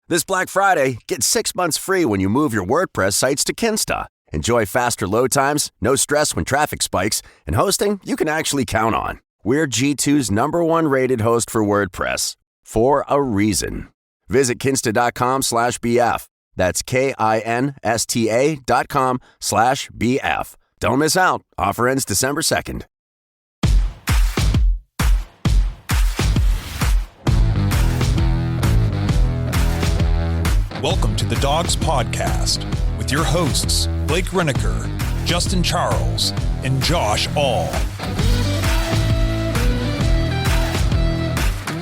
This Black Friday, get 6 months free when you move your WordPress sites to Kinsta. Enjoy faster load times, no stress when traffic spikes, and hosting you can actually count on. We're G2's #1 rated host for WordPress, for a reason. Visit kinsta.com/BF. That's KINSTA.com/BF. Don't miss out. Offer ends December 2nd. Welcome to the Dogs Podcast with your hosts, Blake Reneker, Justin Charles, and Josh All.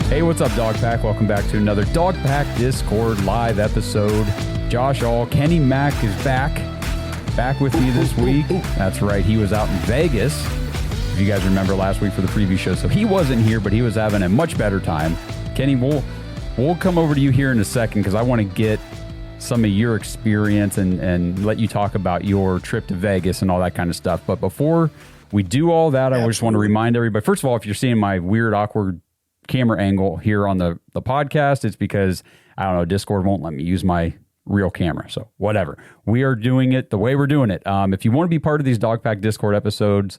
Hey, what's up, Dog Pack? Welcome back to another Dog Pack Discord live episode. Josh All, Kenny Mack is back with me this week. That's right, he was out in Vegas, if you guys remember last week for the preview show. So he wasn't here, but he was having a much better time. Kenny, we'll come over to you here in a second because I want to get some of your experience and let you talk about your trip to Vegas and all that kind of stuff. But before we do all that, I just want to remind everybody, first of all, if you're seeing my weird, awkward camera angle here on the podcast, it's because, I don't know, Discord won't let me use my real camera. So whatever. We are doing it the way we're doing it. If you want to be part of these Dog Pack Discord episodes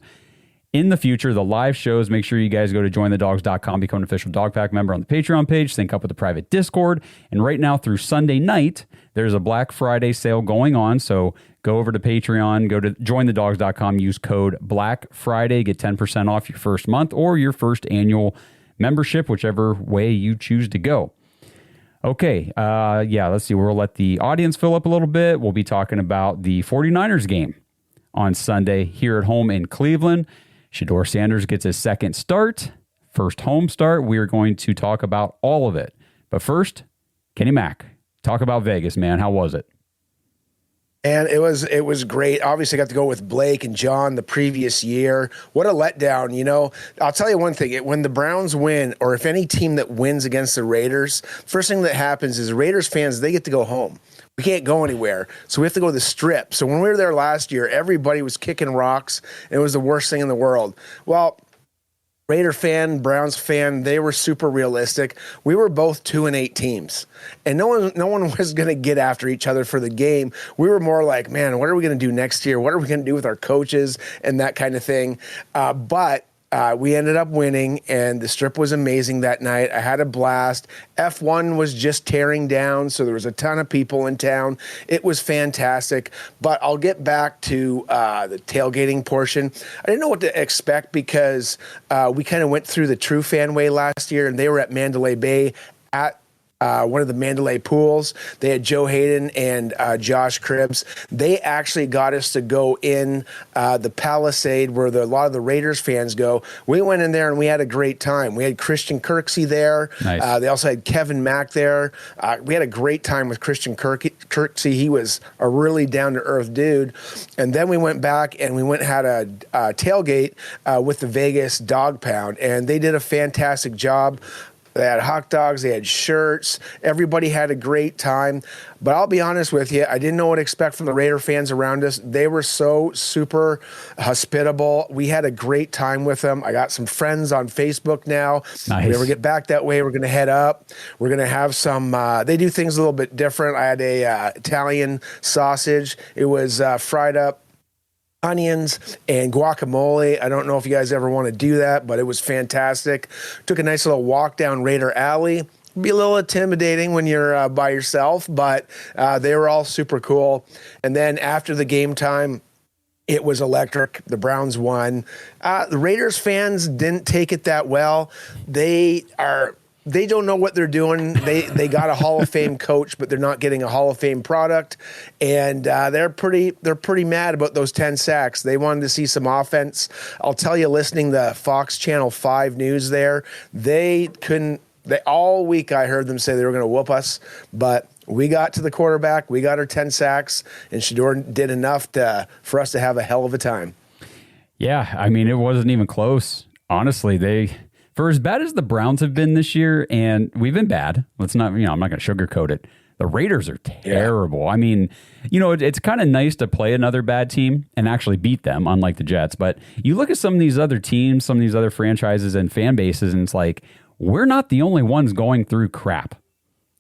in the future, the live shows, make sure you guys go to jointhedogs.com, become an official Dog Pack member on the Patreon page, sync up with the private Discord. And right now through Sunday night, there's a Black Friday sale going on. So go over to Patreon, go to jointhedogs.com, use code Black Friday, get 10% off your first month or your first annual membership, whichever way you choose to go. Okay, let's see. We'll let the audience fill up a little bit. We'll be talking about the 49ers game on Sunday here at home in Cleveland. Shedeur Sanders gets his second start, first home start. We are going to talk about all of it. But first, Kenny Mack, talk about Vegas, man. How was it? And it was great. Obviously, I got to go with Blake and John the previous year. What a letdown, you know. I'll tell you one thing. When the Browns win, or if any team that wins against the Raiders, first thing that happens is Raiders fans, they get to go home. We can't go anywhere, so we have to go to the Strip. So when we were there last year, everybody was kicking rocks, and it was the worst thing in the world. Well, Raider fan, Browns fan, they were super realistic. We were both 2-8 teams, and no one was going to get after each other for the game. We were more like, man, what are we going to do next year? What are we going to do with our coaches and that kind of thing? But we ended up winning, and the Strip was amazing that night. I had a blast. F1 was just tearing down, so there was a ton of people in town. It was fantastic. But I'll get back to the tailgating portion. I didn't know what to expect because we kind of went through the True Fanway last year, and they were at Mandalay Bay at one of the Mandalay pools. They had Joe Hayden and Josh Cribbs. They actually got us to go in the Palisade where a lot of the Raiders fans go. We went in there and we had a great time. We had Christian Kirksey there. Nice. They also had Kevin Mack there. We had a great time with Christian Kirksey. He was a really down-to-earth dude. And then we went back and we went and had a tailgate with the Vegas Dog Pound, and they did a fantastic job. They had hot dogs, they had shirts, everybody had a great time. But I'll be honest with you, I didn't know what to expect from the Raider fans around us. They were so super hospitable. We had a great time with them. I got some friends on Facebook now. Nice. If we ever get back that way, we're going to head up. We're going to have some, they do things a little bit different. I had a Italian sausage. It was fried up onions and guacamole. I don't know if you guys ever want to do that, but it was fantastic. Took a nice little walk down Raider Alley. Be a little intimidating when you're by yourself, but they were all super cool. And then after the game time, it was electric. The Browns won. The Raiders fans didn't take it that well. They don't know what they're doing. They got a Hall of Fame coach, but they're not getting a Hall of Fame product. And they're pretty mad about those 10 sacks. They wanted to see some offense. I'll tell you, listening to Fox Channel 5 News there, all week I heard them say they were going to whoop us, but we got to the quarterback. We got our 10 sacks, and Shedeur did enough for us to have a hell of a time. Yeah, I mean, it wasn't even close. Honestly, for as bad as the Browns have been this year, and we've been bad, I'm not going to sugarcoat it. The Raiders are terrible. Yeah. I mean, it's kind of nice to play another bad team and actually beat them, unlike the Jets. But you look at some of these other teams, some of these other franchises and fan bases, and it's like, we're not the only ones going through crap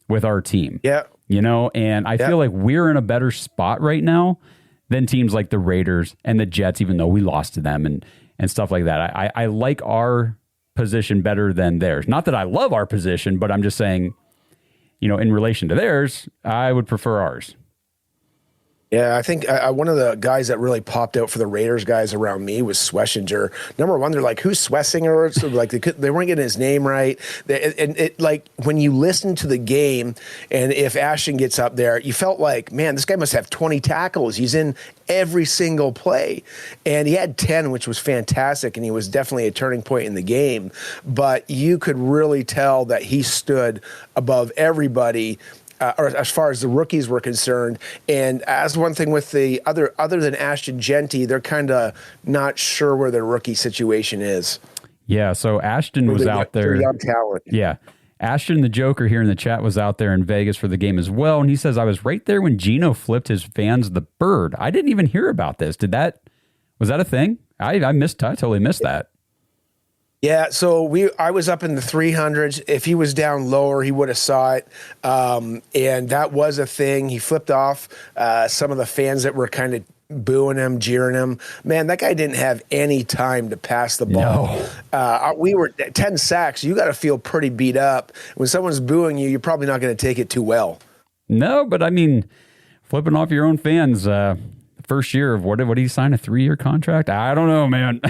with our team. Yeah. And I feel like we're in a better spot right now than teams like the Raiders and the Jets, even though we lost to them and stuff like that. I like our position better than theirs. Not that I love our position, but I'm just saying, in relation to theirs, I would prefer ours. Yeah, I think one of the guys that really popped out for the Raiders guys around me was Schlesinger. Number one, they're like, who's Schlesinger? So like they weren't getting his name right. And it like when you listen to the game, and if Ashton gets up there, you felt like, man, this guy must have 20 tackles. He's in every single play. And he had 10, which was fantastic, and he was definitely a turning point in the game. But you could really tell that he stood above everybody, or as far as the rookies were concerned. And as one thing with the other than Ashton Genty, they're kind of not sure where their rookie situation is. Yeah, so Ashton was out there. Young talent. Yeah. Ashton, the Joker here in the chat, was out there in Vegas for the game as well. And he says, I was right there when Geno flipped his fans the bird. I didn't even hear about this. Was that a thing? I totally missed that. Yeah, so I was up in the 300s. If he was down lower, he would have saw it. And that was a thing. He flipped off some of the fans that were kind of booing him, jeering him. Man, that guy didn't have any time to pass the ball. No. We were 10 sacks. You got to feel pretty beat up. When someone's booing you, you're probably not going to take it too well. No, but I mean, flipping off your own fans, first year of what did he sign, a 3-year contract? I don't know, man.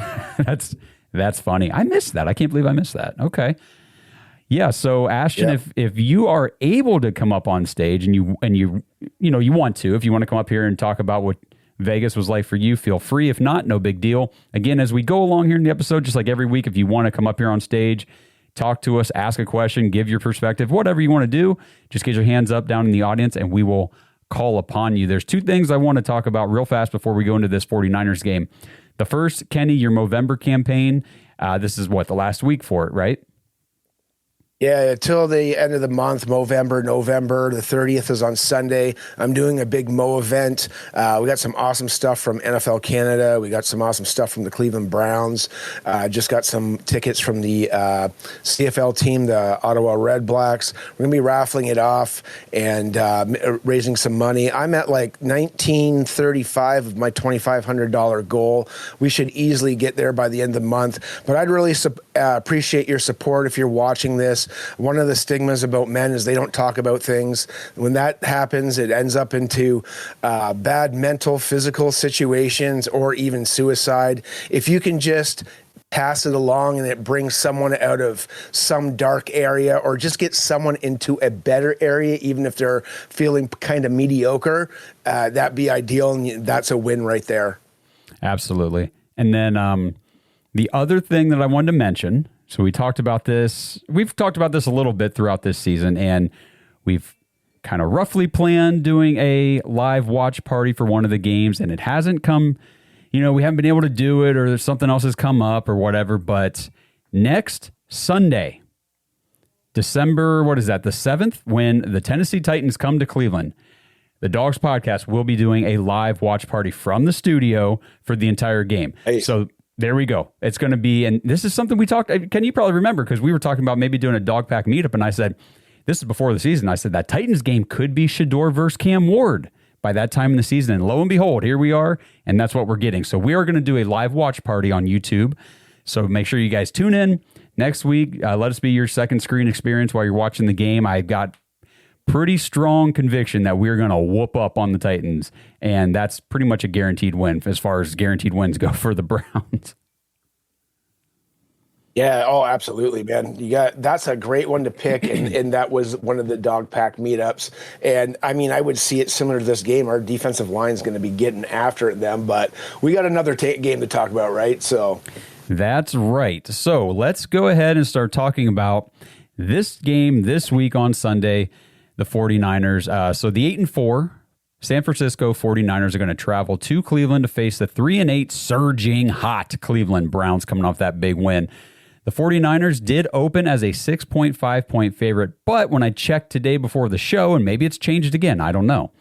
That's funny. I missed that. I can't believe I missed that. Okay. Yeah. So Ashton, if you are able to come up on stage and you want to, if you want to come up here and talk about what Vegas was like for you, feel free. If not, no big deal. Again, as we go along here in the episode, just like every week, if you want to come up here on stage, talk to us, ask a question, give your perspective, whatever you want to do, just get your hands up down in the audience and we will call upon you. There's two things I want to talk about real fast before we go into this 49ers game. The first, Kenny, your Movember campaign. This is the last week for it, right? Yeah, till the end of the month, November. The 30th is on Sunday. I'm doing a big Mo event. We got some awesome stuff from NFL Canada. We got some awesome stuff from the Cleveland Browns. Just got some tickets from the CFL team, the Ottawa Red Blacks. We're going to be raffling it off and raising some money. I'm at like $19.35 of my $2,500 goal. We should easily get there by the end of the month. But I'd really appreciate your support if you're watching this. One of the stigmas about men is they don't talk about things. When that happens, it ends up into bad mental, physical situations, or even suicide. If you can just pass it along and it brings someone out of some dark area or just get someone into a better area, even if they're feeling kind of mediocre, that'd be ideal, and that's a win right there. Absolutely. And then the other thing that I wanted to mention, so we talked about this. We've talked about this a little bit throughout this season, and we've kind of roughly planned doing a live watch party for one of the games, and it hasn't come, we haven't been able to do it, or something else has come up or whatever. But next Sunday, December, the 7th, when the Tennessee Titans come to Cleveland, the Dogs Podcast will be doing a live watch party from the studio for the entire game. Hey. So there we go. It's going to be, and this is something we talked, Ken, you probably remember, because we were talking about maybe doing a dog pack meetup, and I said, this is before the season, I said that Titans game could be Shedeur versus Cam Ward by that time in the season, and lo and behold, here we are, and that's what we're getting. So we are going to do a live watch party on YouTube, so make sure you guys tune in next week. Let us be your second screen experience while you're watching the game. I've got pretty strong conviction that we're going to whoop up on the Titans, and that's pretty much a guaranteed win as far as guaranteed wins go for the Browns. Yeah, oh, absolutely, man. That's a great one to pick, and that was one of the dog pack meetups. And I mean, I would see it similar to this game. Our defensive line is going to be getting after them, but we got another game to talk about, right? So that's right. So let's go ahead and start talking about this game this week on Sunday. The 49ers. So the 8-4 San Francisco 49ers are going to travel to Cleveland to face the 3-8 surging hot Cleveland Browns coming off that big win. The 49ers did open as a 6.5 point favorite, but when I checked today before the show, and maybe it's changed again, I don't know,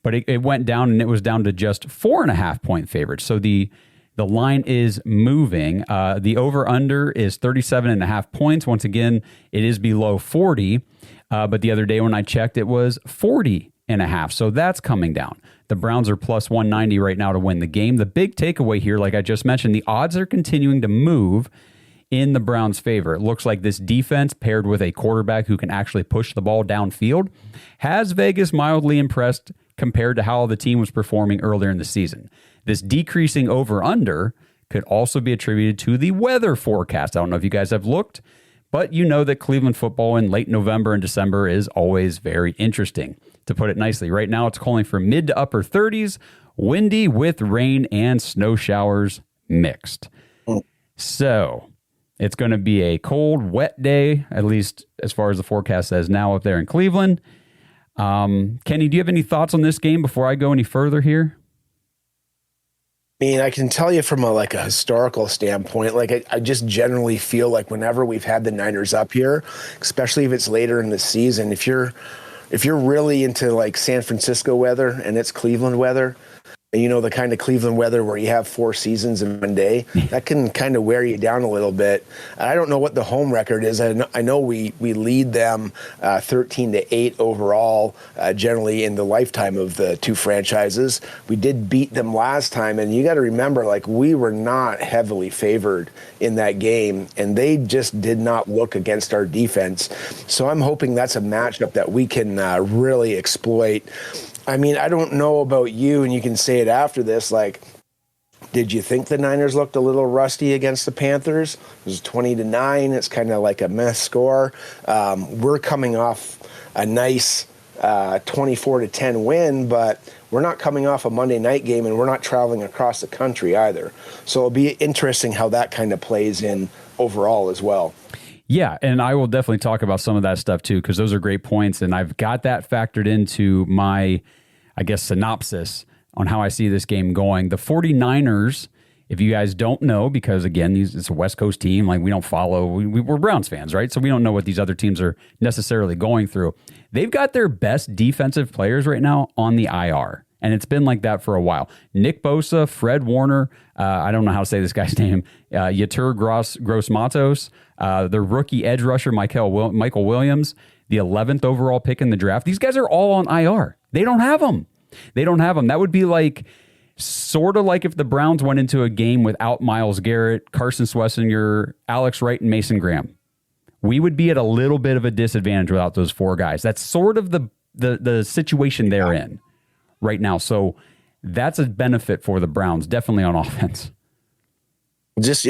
but it went down, and it was down to just 4.5 point favorites. So the line is moving. The over-under is 37.5 points. Once again, it is below 40. But the other day when I checked, it was 40.5. So that's coming down. The Browns are plus 190 right now to win the game. The big takeaway here, like I just mentioned, the odds are continuing to move in the Browns' favor. It looks like this defense, paired with a quarterback who can actually push the ball downfield, has Vegas mildly impressed compared to how the team was performing earlier in the season. This decreasing over-under could also be attributed to the weather forecast. I don't know if you guys have looked, but you know that Cleveland football in late November and December is always very interesting. To put it nicely, right now it's calling for mid to upper 30s, windy with rain and snow showers mixed. So it's going to be a cold, wet day, at least as far as the forecast says now up there in Cleveland. Kenny, do you have any thoughts on this game before I go any further here? I mean, I can tell you from a historical standpoint, I just generally feel like whenever we've had the Niners up here, especially if it's later in the season, if you're really into San Francisco weather and it's Cleveland weather, and you know the kind of Cleveland weather where you have 4 seasons in one day, that can kind of wear you down a little bit. I don't know what the home record is. I know we lead them 13-8 overall, generally in the lifetime of the two franchises. We did beat them last time, and you got to remember, we were not heavily favored in that game, and they just did not look against our defense. So I'm hoping that's a matchup that we can really exploit. I mean, I don't know about you, and you can say it after this, did you think the Niners looked a little rusty against the Panthers? It was 20-9. It's kind of like a mess score. We're coming off a nice 24-10 win, but we're not coming off a Monday night game, and we're not traveling across the country either. So it'll be interesting how that kind of plays in overall as well. Yeah, and I will definitely talk about some of that stuff too, because those are great points, and I've got that factored into my, synopsis on how I see this game going. The 49ers, if you guys don't know, because again, it's a West Coast team, we don't follow, we're Browns fans, right? So we don't know what these other teams are necessarily going through. They've got their best defensive players right now on the IR. And it's been like that for a while. Nick Bosa, Fred Warner, I don't know how to say this guy's name, Yetur Gross-Matos, the rookie edge rusher, Michael Williams, the 11th overall pick in the draft. These guys are all on IR. They don't have them. That would be sort of like if the Browns went into a game without Myles Garrett, Carson Schlesinger, Alex Wright, and Mason Graham. We would be at a little bit of a disadvantage without those 4 guys. That's sort of the situation they're in right now. So that's a benefit for the Browns, definitely on offense. Just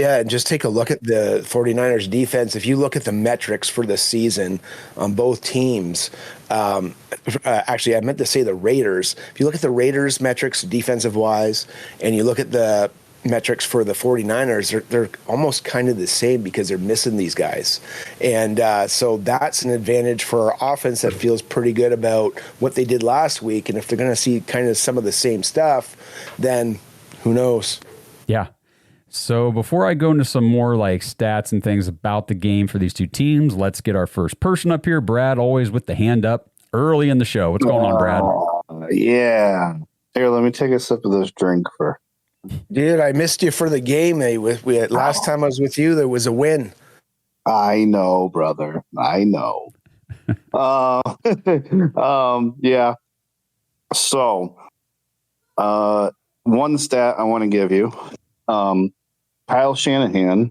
take a look at the 49ers defense. If you look at the metrics for the season on both teams, actually, I meant to say the Raiders. If you look at the Raiders metrics defensive-wise, and you look at the metrics for the 49ers, they're almost kind of the same because they're missing these guys. And so that's an advantage for our offense that feels pretty good about what they did last week. And if they're going to see kind of some of the same stuff, then who knows? Yeah. So before I go into some more stats and things about the game for these two teams, let's get our first person up here. Brad, always with the hand up early in the show. What's going on, Brad? Yeah. Here, let me take a sip of this drink first. Dude, I missed you for the game. Last time I was with you, there was a win. I know, brother. I know. Yeah. So, one stat I want to give you. Kyle Shanahan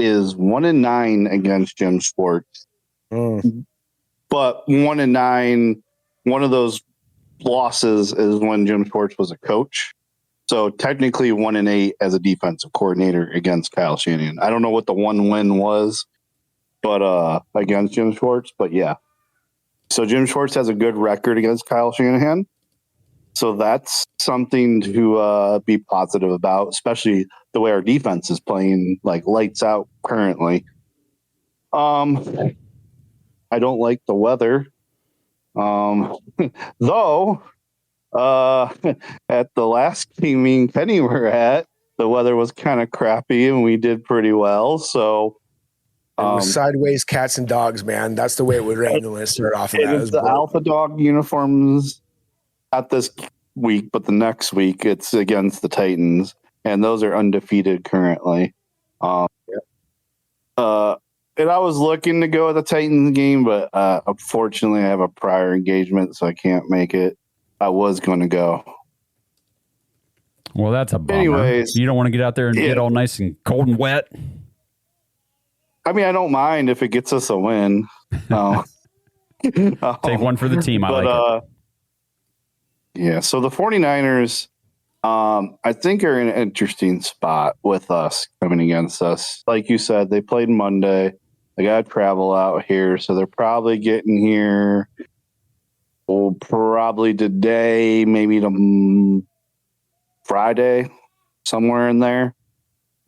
is 1-9 against Jim Schwartz. But 1-9, one of those losses is when Jim Schwartz was a coach. So technically 1-8 as a defensive coordinator against Kyle Shanahan. I don't know what the one win was, but against Jim Schwartz, but yeah. So Jim Schwartz has a good record against Kyle Shanahan. So that's something to be positive about, especially the way our defense is playing lights out currently. I don't like the weather. Though at the last team me and Kenny were at, the weather was kind of crappy and we did pretty well. So it was sideways cats and dogs, man. That's the way it would rain when it started off. It's the Alpha Dog uniforms not this week, but the next week it's against the Titans, and those are undefeated currently. I was looking to go with the Titans game, but unfortunately I have a prior engagement, so I can't make it. I was going to go. Well, that's a bummer. Anyways, you don't want to get out there and get all nice and cold and wet? I mean, I don't mind if it gets us a win. No. Take one for the team. I like it. Yeah, so the 49ers, I think, are in an interesting spot with us coming against us. Like you said, they played Monday. They got to travel out here, so they're probably getting here probably today, maybe to Friday, somewhere in there.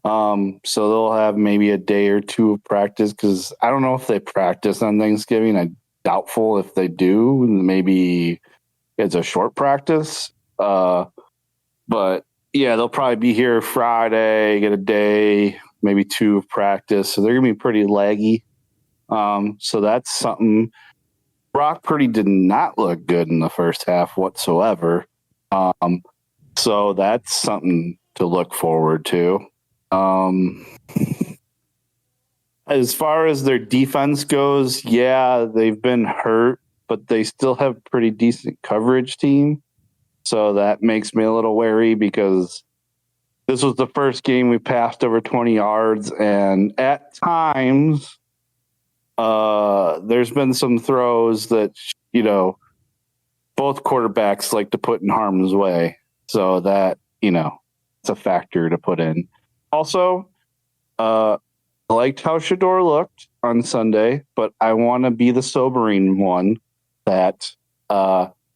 So they'll have maybe a day or two of practice, because I don't know if they practice on Thanksgiving. I'm doubtful if they do. Maybe it's a short practice. But yeah, they'll probably be here Friday, get a day, maybe two of practice. So they're going to be pretty laggy. So that's something. Brock Purdy did not look good in the first half whatsoever. So that's something to look forward to. As far as their defense goes, yeah, they've been hurt, but they still have a pretty decent coverage team. So that makes me a little wary, because this was the first game we passed over 20 yards. And at times, there's been some throws that, both quarterbacks like to put in harm's way. So that, it's a factor to put in. Also, I liked how Shedeur looked on Sunday, but I want to be the sobering one that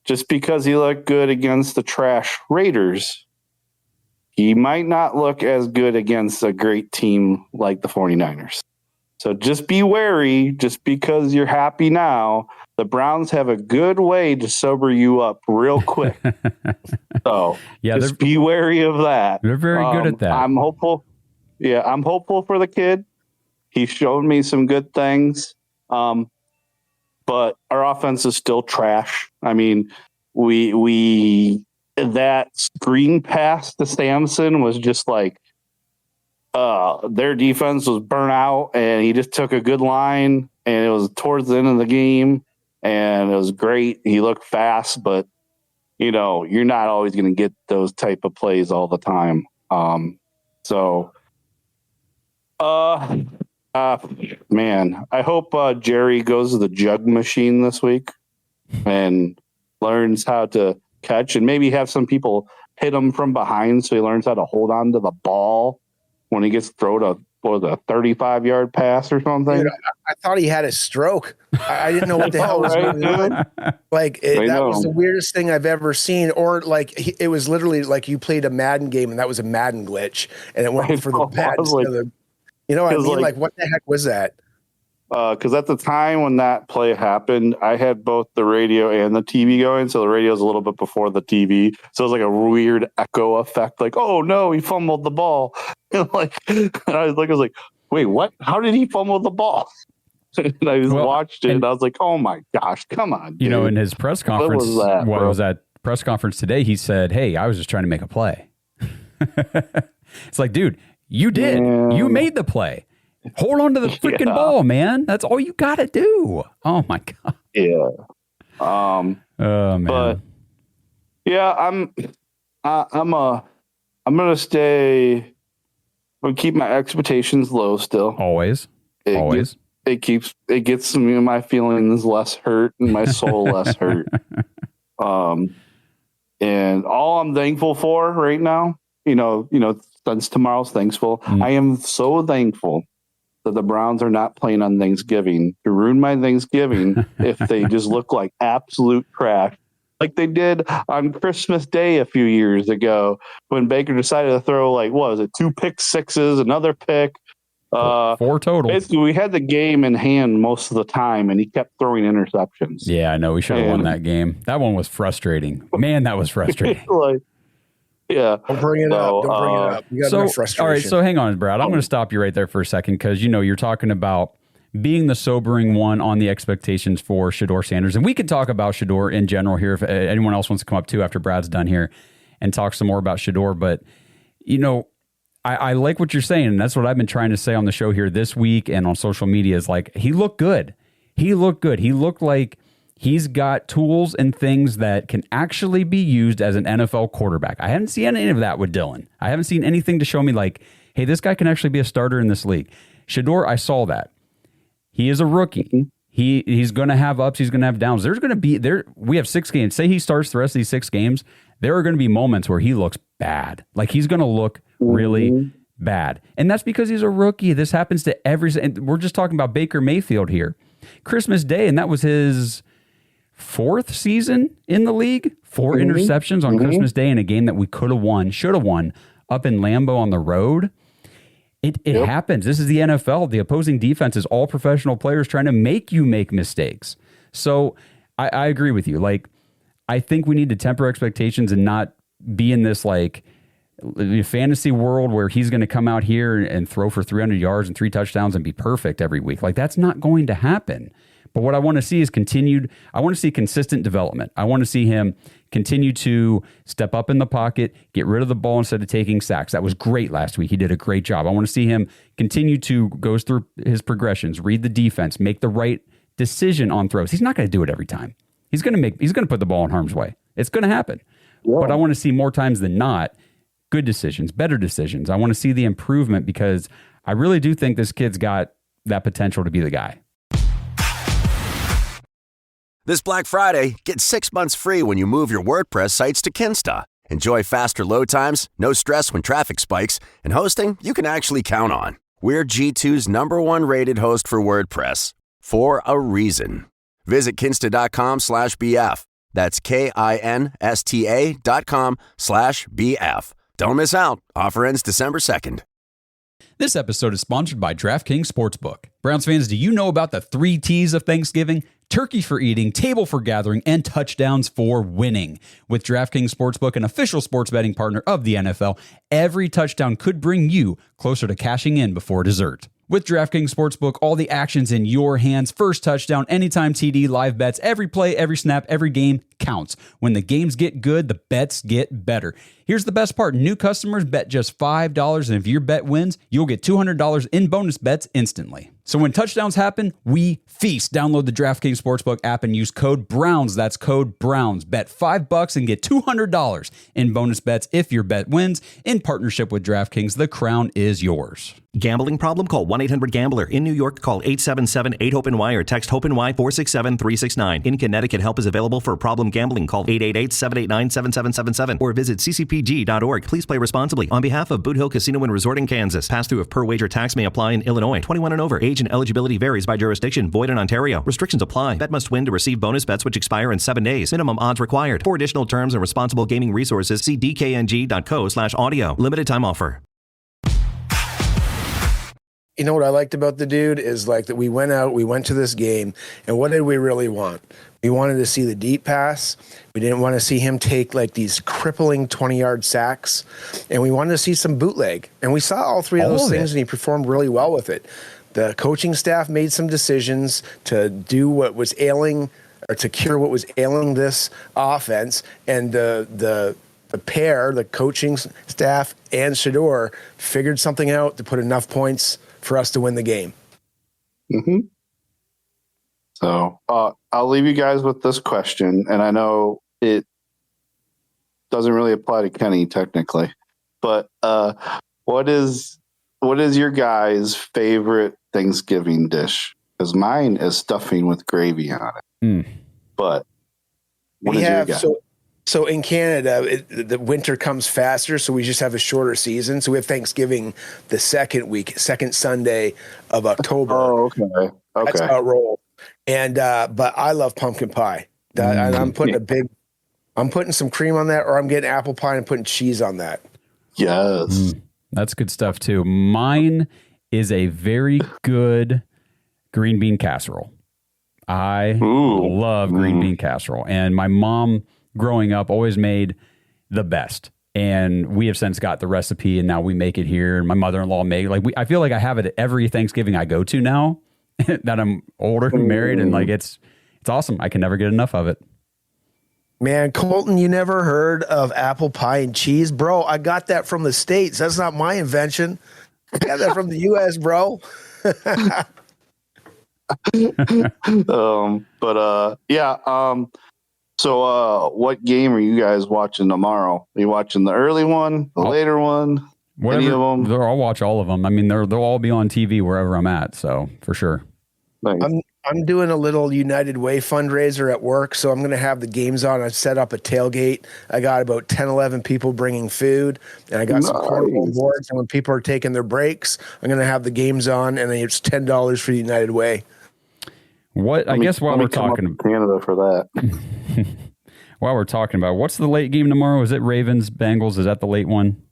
just because he looked good against the trash Raiders, he might not look as good against a great team like the 49ers. So just be wary. Just because you're happy now, the Browns have a good way to sober you up real quick. So yeah, just be wary of that. They're very good at that. I'm hopeful. Yeah, I'm hopeful for the kid. He showed me some good things. But our offense is still trash. I mean, we that screen pass to Samson was just like, their defense was burnt out, and he just took a good line, and it was towards the end of the game, and it was great. He looked fast, but you're not always going to get those type of plays all the time. Man, I hope Jerry goes to the jug machine this week and learns how to catch, and maybe have some people hit him from behind so he learns how to hold on to the ball when he gets thrown a 35-yard pass or something. Dude, I thought he had a stroke. I didn't know what the hell was going on. Like that was the weirdest thing I've ever seen. Or like it was literally like you played a Madden game and that was a Madden glitch, and it went for the pad instead of the. You know what I mean? Like what the heck was that? Because at the time when that play happened, I had both the radio and the TV going. So the radio's a little bit before the TV. So it was like a weird echo effect. Like, oh no, he fumbled the ball. And I was like, wait, what? How did he fumble the ball? And I just watched it, and I was like, oh my gosh, come on, dude. In his press conference, what was that press conference today? He said, hey, I was just trying to make a play. It's like, dude, you did. Yeah. You made the play. Hold on to the freaking ball, man. That's all you got to do. Oh my God. Yeah. Oh man. But yeah, I'm gonna stay. I'm gonna keep my expectations low still. Always. It gets me, my feelings less hurt and my soul less hurt. And all I'm thankful for right now, since tomorrow's thankful, I am so thankful that the Browns are not playing on Thanksgiving to ruin my Thanksgiving if they just look like absolute trash, like they did on Christmas Day a few years ago when Baker decided to throw 2 pick sixes, another pick. 4 total. Basically, we had the game in hand most of the time, and he kept throwing interceptions. Yeah, I know. We should have won that game. That one was frustrating. Man, that was frustrating. Yeah. Don't bring it up. You got enough frustration. All right, so hang on, Brad. I'm going to stop you right there for a second because, you're talking about being the sobering one on the expectations for Shedeur Sanders. And we could talk about Shedeur in general here if anyone else wants to come up too after Brad's done here and talk some more about Shedeur. But, I like what you're saying, and that's what I've been trying to say on the show here this week and on social media is like, he looked good. He looked good. He looked like he's got tools and things that can actually be used as an NFL quarterback. I haven't seen any of that with Dylan. I haven't seen anything to show me like, hey, this guy can actually be a starter in this league. Shedeur, I saw that. He is a rookie. He's going to have ups. He's going to have downs. There's going to be there. We have 6 games. Say he starts the rest of these 6 games. There are going to be moments where he looks bad. Like he's going to look really bad. And that's because he's a rookie. This happens to and we're just talking about Baker Mayfield here. Christmas Day, and that was his 4th season in the league. 4 interceptions on Christmas Day in a game that we could have won, should have won up in Lambeau on the road. It happens. This is the NFL. The opposing defense is all professional players trying to make you make mistakes. So I agree with you. Like, I think we need to temper expectations and not be in this like fantasy world where he's going to come out here and throw for 300 yards and 3 touchdowns and be perfect every week. Like, that's not going to happen. But what I want to see is I want to see consistent development. I want to see him continue to step up in the pocket, get rid of the ball instead of taking sacks. That was great last week. He did a great job. I want to see him continue to go through his progressions, read the defense, make the right decision on throws. He's not going to do it every time. He's going to put the ball in harm's way. It's going to happen. Yeah. But I want to see more times than not good decisions, better decisions. I want to see the improvement because I really do think this kid's got that potential to be the guy. This Black Friday, get 6 months free when you move your WordPress sites to Kinsta. Enjoy faster load times, no stress when traffic spikes, and hosting you can actually count on. We're G2's #1 rated host for WordPress, for a reason. Visit kinsta.com/BF. That's KINSTA.com/BF. Don't miss out. Offer ends December 2nd. This episode is sponsored by DraftKings Sportsbook. Browns fans, do you know about the 3 T's of Thanksgiving? Turkey for eating, table for gathering, and touchdowns for winning. With DraftKings Sportsbook, an official sports betting partner of the NFL, every touchdown could bring you closer to cashing in before dessert. With DraftKings Sportsbook, all the action's in your hands. First touchdown, anytime TD, live bets, every play, every snap, every game counts. When the games get good, the bets get better. Here's the best part. New customers bet just $5, and if your bet wins, you'll get $200 in bonus bets instantly. So when touchdowns happen, we feast. Download the DraftKings Sportsbook app and use code BROWNS. That's code BROWNS. Bet $5 and get $200 in bonus bets if your bet wins. In partnership with DraftKings, the crown is yours. Gambling problem? Call 1-800-GAMBLER. In New York, call 877-8-HOPE-NY or text HOPE-NY 467-369. In Connecticut, help is available for problem gambling. Call 888-789-7777 or visit ccpg.org. Please play responsibly. On behalf of Boot Hill Casino and Resort in Kansas, pass-through of per-wager tax may apply in Illinois. 21 and over. Age and eligibility varies by jurisdiction. Void in Ontario. Restrictions apply. Bet must win to receive bonus bets which expire in 7 days. Minimum odds required. For additional terms and responsible gaming resources, see dkng.co/audio. Limited time offer. You know what I liked about the dude is like that we went to this game, and what did we really want? We wanted to see the deep pass. We didn't want to see him take like these crippling 20-yard sacks, and we wanted to see some bootleg. And we saw all 3 of those things, and he performed really well with it. The coaching staff made some decisions to do what was ailing, or to cure what was ailing this offense, and the pair, the coaching staff and Shedeur, figured something out to put enough points for us to win the game. So I'll leave you guys with this question, and I know it doesn't really apply to Kenny technically, but what is your guys' favorite Thanksgiving dish? Because mine is stuffing with gravy on it. But what is your guys? So in Canada, the winter comes faster, so we just have a shorter season. So we have Thanksgiving the second Sunday of October. Oh, okay. That's how it rolls. And but I love pumpkin pie. I'm putting some cream on that, or I'm getting apple pie and putting cheese on that. Yes. That's good stuff too. Mine is a very good green bean casserole. I love green bean casserole, and my mom, growing up, always made the best, and we have since got the recipe, and now we make it here. And my mother-in-law made I feel like I have it at every Thanksgiving I go to now that I'm older and married, and like it's awesome. I can never get enough of it. Man, Colton, you never heard of apple pie and cheese? Bro, I got that from the States. That's not my invention. I got that from the U.S., bro. So what game are you guys watching tomorrow? Are you watching the early one, the later one? Any of them? I'll watch all of them. I mean, they'll all be on TV wherever I'm at, so for sure. Nice. I'm doing a little United Way fundraiser at work, so I'm going to have the games on. I set up a tailgate. I got about 10, 11 people bringing food, and I got some cornhole boards. And when people are taking their breaks, I'm going to have the games on, and it's $10 for United Way. What I guess while we're talking Canada for that. While we're talking about what's the late game tomorrow? Is it Ravens Bengals? Is that the late one?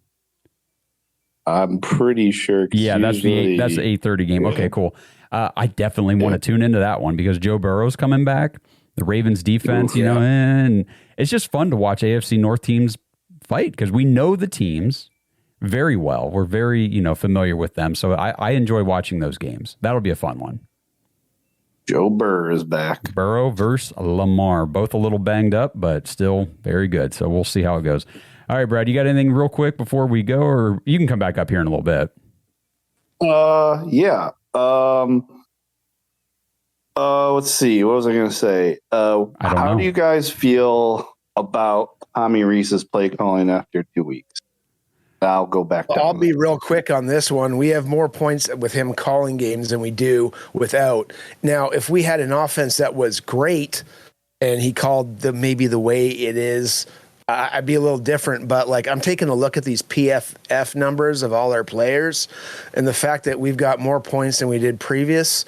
I'm pretty sure. Yeah, that's the 8:30 game. Yeah. Okay, cool. I definitely want to tune into that one because Joe Burrow's coming back. The Ravens defense, and it's just fun to watch AFC North teams fight because we know the teams very well. We're very, familiar with them. So I enjoy watching those games. That'll be a fun one. Joe Burrow is back. Burrow versus Lamar. Both a little banged up, but still very good. So we'll see how it goes. All right, Brad, you got anything real quick before we go, or you can come back up here in a little bit? Yeah. Let's see. What was I going to say? How do you guys feel about Tommy Rees's play calling after 2 weeks? I'll go back. I'll be real quick on this one. We have more points with him calling games than we do without. Now, if we had an offense that was great and he called maybe the way it is, I'd be a little different. But I'm taking a look at these PFF numbers of all our players, and the fact that we've got more points than we did previous.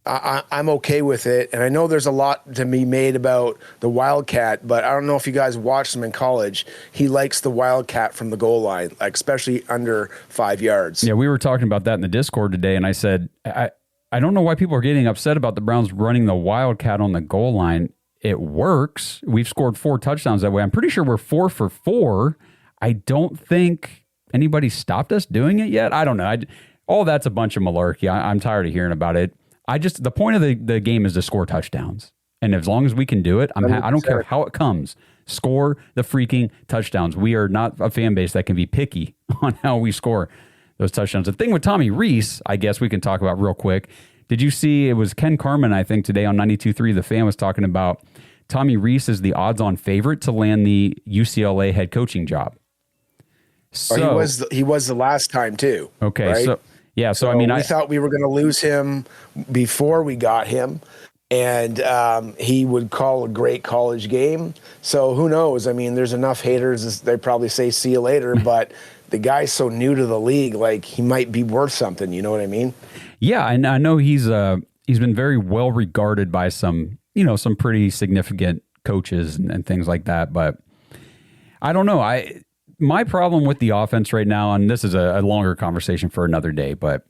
I'm okay with it. And I know there's a lot to be made about the Wildcat, but I don't know if you guys watched him in college. He likes the Wildcat from the goal line, especially under 5 yards. Yeah, we were talking about that in the Discord today, and I said, I don't know why people are getting upset about the Browns running the Wildcat on the goal line. It works. We've scored 4 touchdowns that way. I'm pretty sure we're 4 for 4. I don't think anybody stopped us doing it yet. I don't know. All that's a bunch of malarkey. I'm tired of hearing about it. The point of the game is to score touchdowns. And as long as we can do it, I don't care how it comes. Score the freaking touchdowns. We are not a fan base that can be picky on how we score those touchdowns. The thing with Tommy Rees, I guess we can talk about real quick. Did you see, it was Ken Carman, I think, today on 92.3, The Fan was talking about Tommy Rees is the odds-on favorite to land the UCLA head coaching job. So he was the last time, too. Okay, right? So I mean, I thought we were going to lose him before we got him, and he would call a great college game. So who knows? I mean, there's enough haters. They probably say, see you later, but the guy's so new to the league, he might be worth something. You know what I mean? Yeah, and I know he's been very well regarded by some pretty significant coaches and things like that, but I don't know. My problem with the offense right now, and this is a longer conversation for another day, but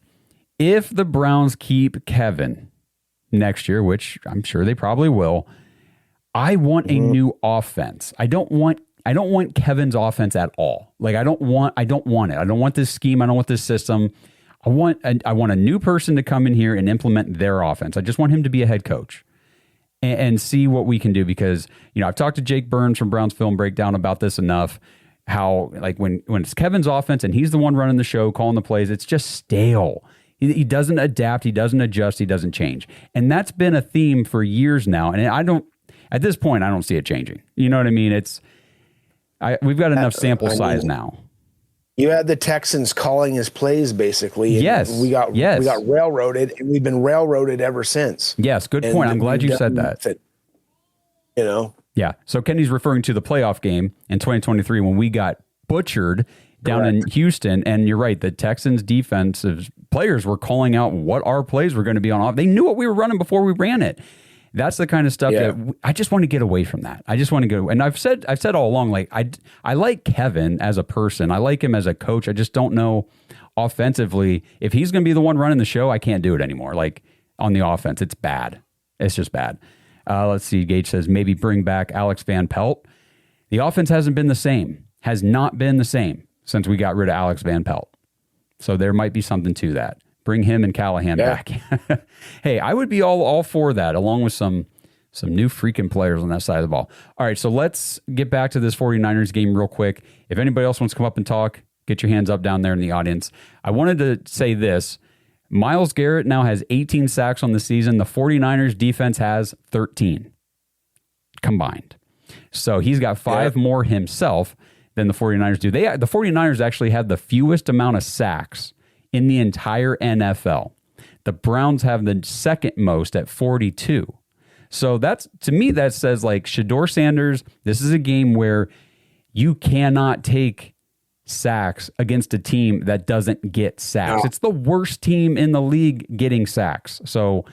if the Browns keep Kevin next year, which I'm sure they probably will, I want a new offense. I don't want Kevin's offense at all. I don't want it. I don't want this scheme. I don't want this system. I want a new person to come in here and implement their offense. I just want him to be a head coach and see what we can do because, I've talked to Jake Burns from Browns Film Breakdown about this enough. How when it's Kevin's offense and he's the one running the show, calling the plays, it's just stale. He doesn't adapt, he doesn't adjust, he doesn't change, and that's been a theme for years now. And at this point, I don't see it changing. You know what I mean? We've got enough sample size now. You had the Texans calling his plays basically. And yes, we got railroaded, and we've been railroaded ever since. Yes, good point. I'm glad you said that. Yeah, so Kenny's referring to the playoff game in 2023 when we got butchered down in Houston, and you're right, the Texans defensive players were calling out what our plays were going to be on off. They knew what we were running before we ran it. That's the kind of stuff that I just want to get away from that. I just want to go, and I've said all along, I like Kevin as a person. I like him as a coach. I just don't know offensively if he's going to be the one running the show. I can't do it anymore. On the offense, it's bad. It's just bad. Let's see. Gage says maybe bring back Alex Van Pelt. The offense hasn't been the same, has not been the same since we got rid of Alex Van Pelt. So there might be something to that. Bring him and Callahan back. Hey, I would be all for that, along with some Some new freaking players on that side of the ball. All right, so let's get back to this 49ers game real quick. If anybody else wants to come up and talk, get your hands up down there in the audience. I wanted to say this. Myles Garrett now has 18 sacks on the season. The 49ers defense has 13 combined. So he's got 5 more himself than the 49ers do. The 49ers actually have the fewest amount of sacks in the entire NFL. The Browns have the second most at 42. So that's, to me, that says like Shedeur Sanders, this is a game where you cannot take sacks against a team that doesn't get sacks. No. It's the worst team in the league getting sacks. So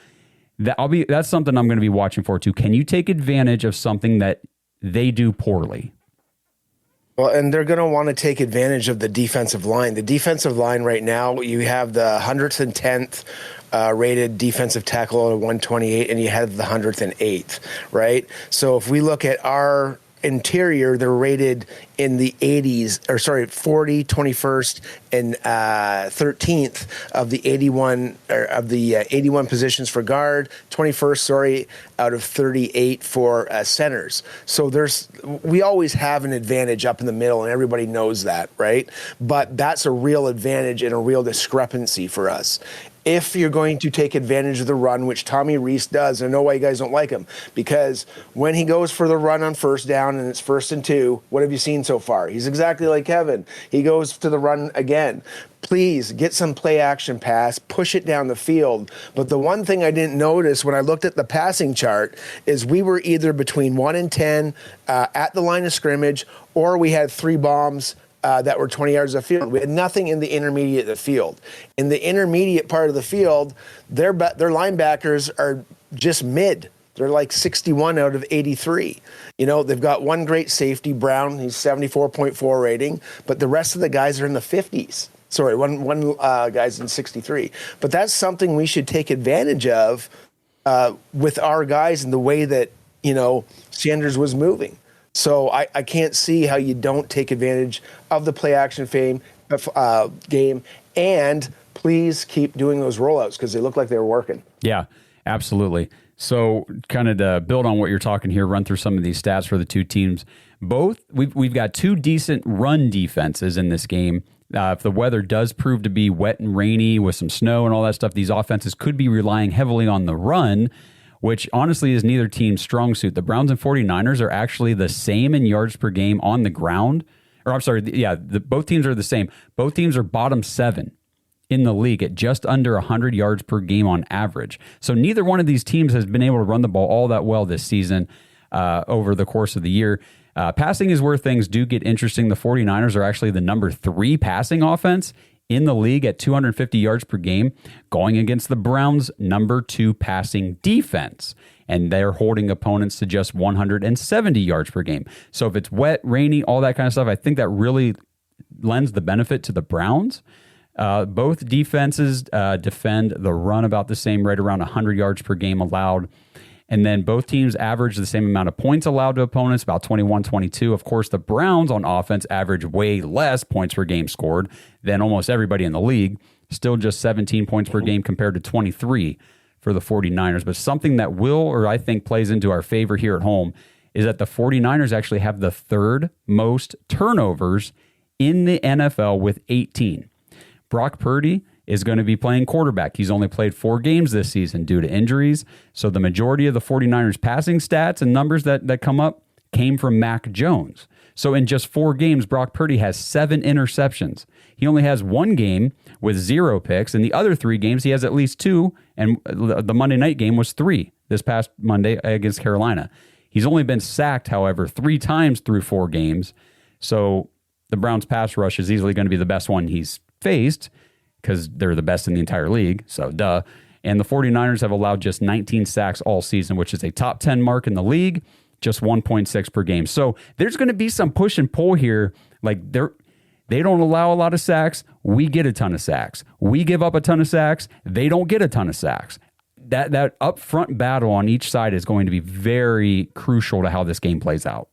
that's something I'm going to be watching for too. Can you take advantage of something that they do poorly? Well, and they're going to want to take advantage of the defensive line. The defensive line right now, you have the 110th rated defensive tackle at 128, and you have the 108th, right? So if we look at our interior, they're rated in the 80s, or sorry, 40, 21st, and 13th of the 81 81 positions for guard, 21st, out of 38 for centers. So we always have an advantage up in the middle, and everybody knows that, right? But that's a real advantage and a real discrepancy for us. If you're going to take advantage of the run, which Tommy Reese does, I know why you guys don't like him, because when he goes for the run on first down and it's 1st and 2, what have you seen so far? He's exactly like Kevin. He goes to the run again. Please get some play action pass, push it down the field. But the one thing I didn't notice when I looked at the passing chart is we were either between 1 and 10 at the line of scrimmage, or we had 3 bombs that were 20 yards of field. We had nothing in the intermediate of the field. In the intermediate part of the field, their linebackers are just mid. They're like 61 out of 83. You know, they've got one great safety, Brown. He's 74.4 rating, but the rest of the guys are in the 50s. Sorry, one guy's in 63. But that's something we should take advantage of with our guys and the way that, Sanders was moving. So I can't see how you don't take advantage of the play action game, and please keep doing those rollouts because they look like they were working. Yeah, absolutely. So kind of to build on what you're talking here, run through some of these stats for the two teams. Both, we've got 2 decent run defenses in this game. If the weather does prove to be wet and rainy with some snow and all that stuff, these offenses could be relying heavily on the run, which honestly is neither team's strong suit. The Browns and 49ers are actually the same in yards per game on the ground. Or I'm sorry, both teams are the same. Both teams are bottom 7 in the league at just under 100 yards per game on average. So neither one of these teams has been able to run the ball all that well this season over the course of the year. Passing is where things do get interesting. The 49ers are actually the number 3 passing offense in the league at 250 yards per game, going against the Browns' number 2 passing defense. And they're holding opponents to just 170 yards per game. So if it's wet, rainy, all that kind of stuff, I think that really lends the benefit to the Browns. Both defenses defend the run about the same, right around 100 yards per game allowed. And then both teams average the same amount of points allowed to opponents, about 21-22. Of course, the Browns on offense average way less points per game scored than almost everybody in the league. Still just 17 points per game compared to 23 for the 49ers. But something that I think plays into our favor here at home is that the 49ers actually have the 3rd most turnovers in the NFL with 18. Brock Purdy is going to be playing quarterback. He's only played 4 games this season due to injuries. So the majority of the 49ers passing stats and numbers that come up came from Mac Jones. So in just 4 games, Brock Purdy has 7 interceptions. He only has 1 game with 0 picks. In the other 3 games, he has at least 2. And the Monday night game was 3 this past Monday against Carolina. He's only been sacked, however, 3 times through 4 games. So the Browns pass rush is easily going to be the best one he's faced, because they're the best in the entire league, so duh. And the 49ers have allowed just 19 sacks all season, which is a top 10 mark in the league, just 1.6 per game. So there's going to be some push and pull here. Like they don't allow a lot of sacks. We get a ton of sacks. We give up a ton of sacks. They don't get a ton of sacks. That upfront battle on each side is going to be very crucial to how this game plays out.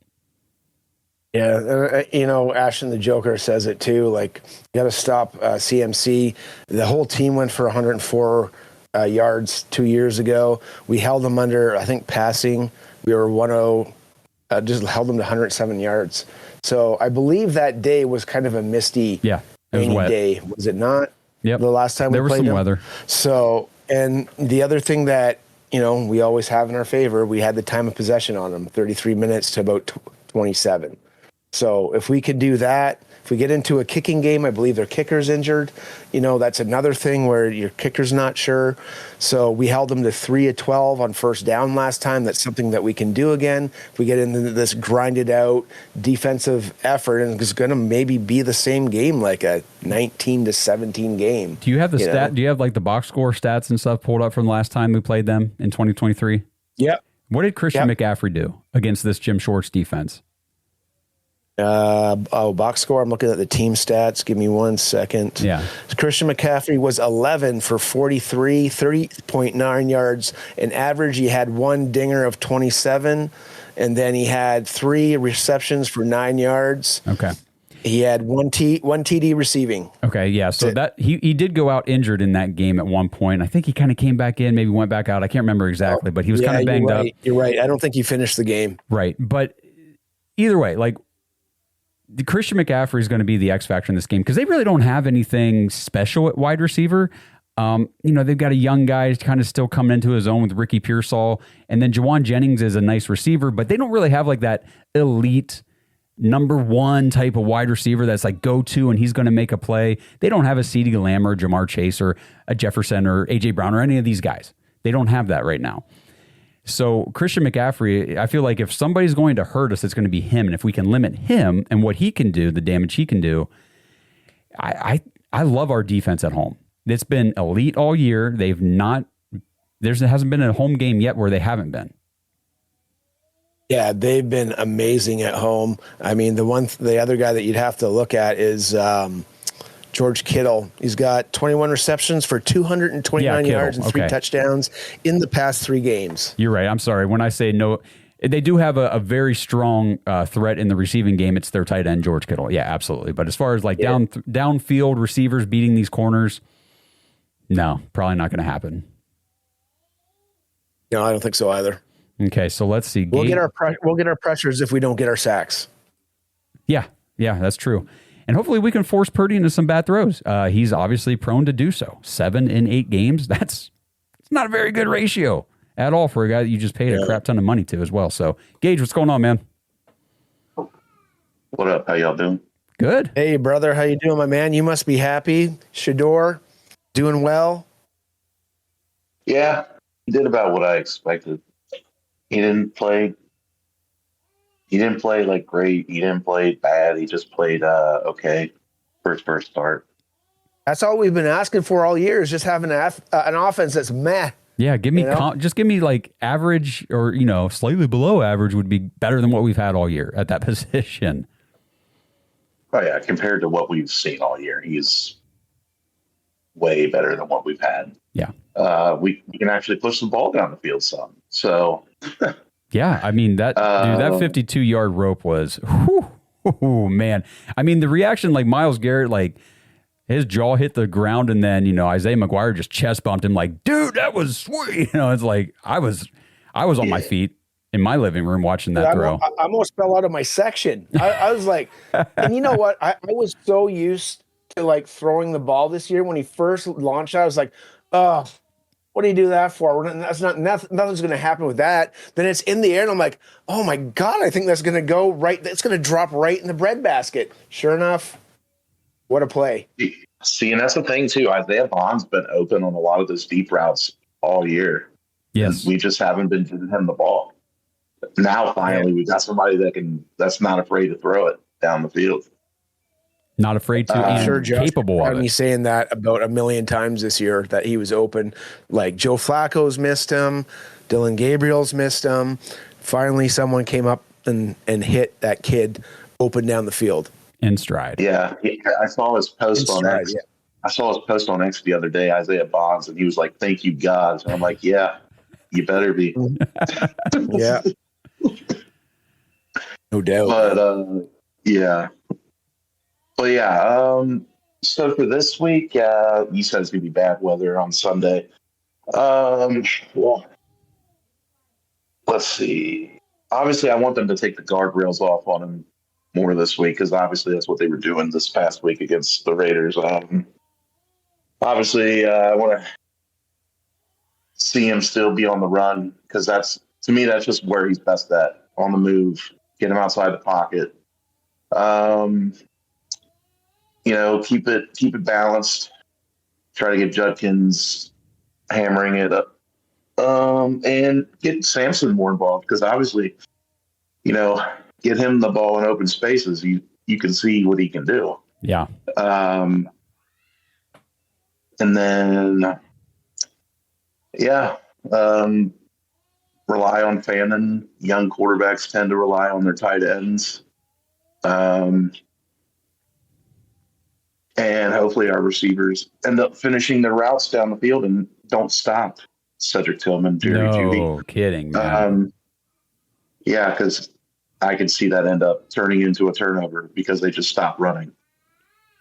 Yeah, Ashton the Joker says it too. Like, you got to stop CMC. The whole team went for 104 yards 2 years ago. We held them under, I think, passing We were 1-0, just held them to 107 yards. So I believe that day was kind of a misty, rainy day. Was it not? Yep. The last time there we played was some them? weather. So, and the other thing that, we always have in our favor, we had the time of possession on them, 33 minutes to about 27. So if we could do that, if we get into a kicking game, I believe their kicker's injured. That's another thing where your kicker's not sure. So we held them to 3 of 12 on first down last time. That's something that we can do again. If we get into this grinded out defensive effort, and it's going to maybe be the same game, like a 19-17 game. Do you have the stat? Do you have like the box score stats and stuff pulled up from the last time we played them in 2023? Yep. What did Christian McCaffrey do against this Jim Schwartz defense? Box score. I'm looking at the team stats. Give me 1 second. Yeah. Christian McCaffrey was 11 for 43, 30.9 yards. In average, he had one dinger of 27, and then he had 3 receptions for 9 yards. Okay. He had one TD receiving. Okay, yeah. So that he did go out injured in that game at one point. I think he kind of came back in, maybe went back out. I can't remember exactly, but he was kind of banged up. You're right. I don't think he finished the game. Right. But either way, like, the Christian McCaffrey is going to be the X factor in this game because they really don't have anything special at wide receiver. They've got a young guy kind of still coming into his own with Ricky Pearsall, and then Jawan Jennings is a nice receiver, but they don't really have like that elite number one type of wide receiver that's like go-to and he's going to make a play. They don't have a CeeDee Lamb or Jamar Chase or a Jefferson or A.J. Brown or any of these guys. They don't have that right now. So Christian McCaffrey, I feel like if somebody's going to hurt us, it's going to be him. And if we can limit him and what he can do, the damage he can do, I love our defense at home. It's been elite all year. There hasn't been a home game yet where they haven't been. Yeah, they've been amazing at home. I mean, the other guy that you'd have to look at is George Kittle. He's got 21 receptions for 229 yards and 3 touchdowns in the past 3 games. You're right. I'm sorry. When I say no, they do have a very strong threat in the receiving game. It's their tight end, George Kittle. Yeah, absolutely. But as far as like downfield receivers beating these corners, no, probably not going to happen. No, I don't think so either. Okay, so let's see. We'll get our pressures if we don't get our sacks. Yeah, that's true. And hopefully we can force Purdy into some bad throws. He's obviously prone to do so. 7 in 8 games. It's not a very good ratio at all for a guy that you just paid a crap ton of money to as well. So, Gage, what's going on, man? What up? How y'all doing? Good. Hey, brother. How you doing, my man? You must be happy. Shedeur, doing well? Yeah, he did about what I expected. He didn't play like great. He didn't play bad. He just played okay for his first start. That's all we've been asking for all year is just having an offense that's meh. Yeah, give me like average or, slightly below average would be better than what we've had all year at that position. Oh, yeah, compared to what we've seen all year, he's way better than what we've had. Yeah. We can actually push the ball down the field some. So... Yeah, I mean, that 52-yard rope was, man. I mean, the reaction, like Myles Garrett, like his jaw hit the ground and then, Isaiah McGuire just chest bumped him like, dude, that was sweet. It's like I was on my feet in my living room watching that throw. I almost fell out of my section. I was like, and you know what? I was so used to like throwing the ball this year. When he first launched, I was like, oh, what do you do that for? Nothing's going to happen with that. Then it's in the air, and I'm like, oh my God, I think that's going to go right. It's going to drop right in the breadbasket. Sure enough, what a play. See, and that's the thing, too. Isaiah Bond's been open on a lot of those deep routes all year. Yes. We just haven't been giving him the ball. Now, finally, we've got somebody that's not afraid to throw it down the field. Not afraid to, and sure, Josh, capable of it. Me saying that about a million times this year that he was open. Like Joe Flacco's missed him, Dylan Gabriel's missed him. Finally, someone came up and hit that kid open down the field in stride. Yeah, I saw his post on X. Yeah. I saw his post on X the other day, Isaiah Bonds, and he was like, "Thank you, God." And I'm like, "Yeah, you better be." Yeah, no doubt. But yeah. Well, yeah. So for this week, you said it's gonna be bad weather on Sunday. Well, let's see. Obviously, I want them to take the guardrails off on him more this week because obviously that's what they were doing this past week against the Raiders. Obviously, I want to see him still be on the run because that's just where he's best at, on the move, get him outside the pocket. Keep it balanced. Try to get Judkins hammering it up. And get Sampson more involved because obviously, get him the ball in open spaces. You can see what he can do. Yeah. And then, rely on Fannin. Young quarterbacks tend to rely on their tight ends. And hopefully our receivers end up finishing their routes down the field and don't stop Cedric Tillman, Jerry Jeudy. No kidding, man. Because I could see that end up turning into a turnover because they just stopped running.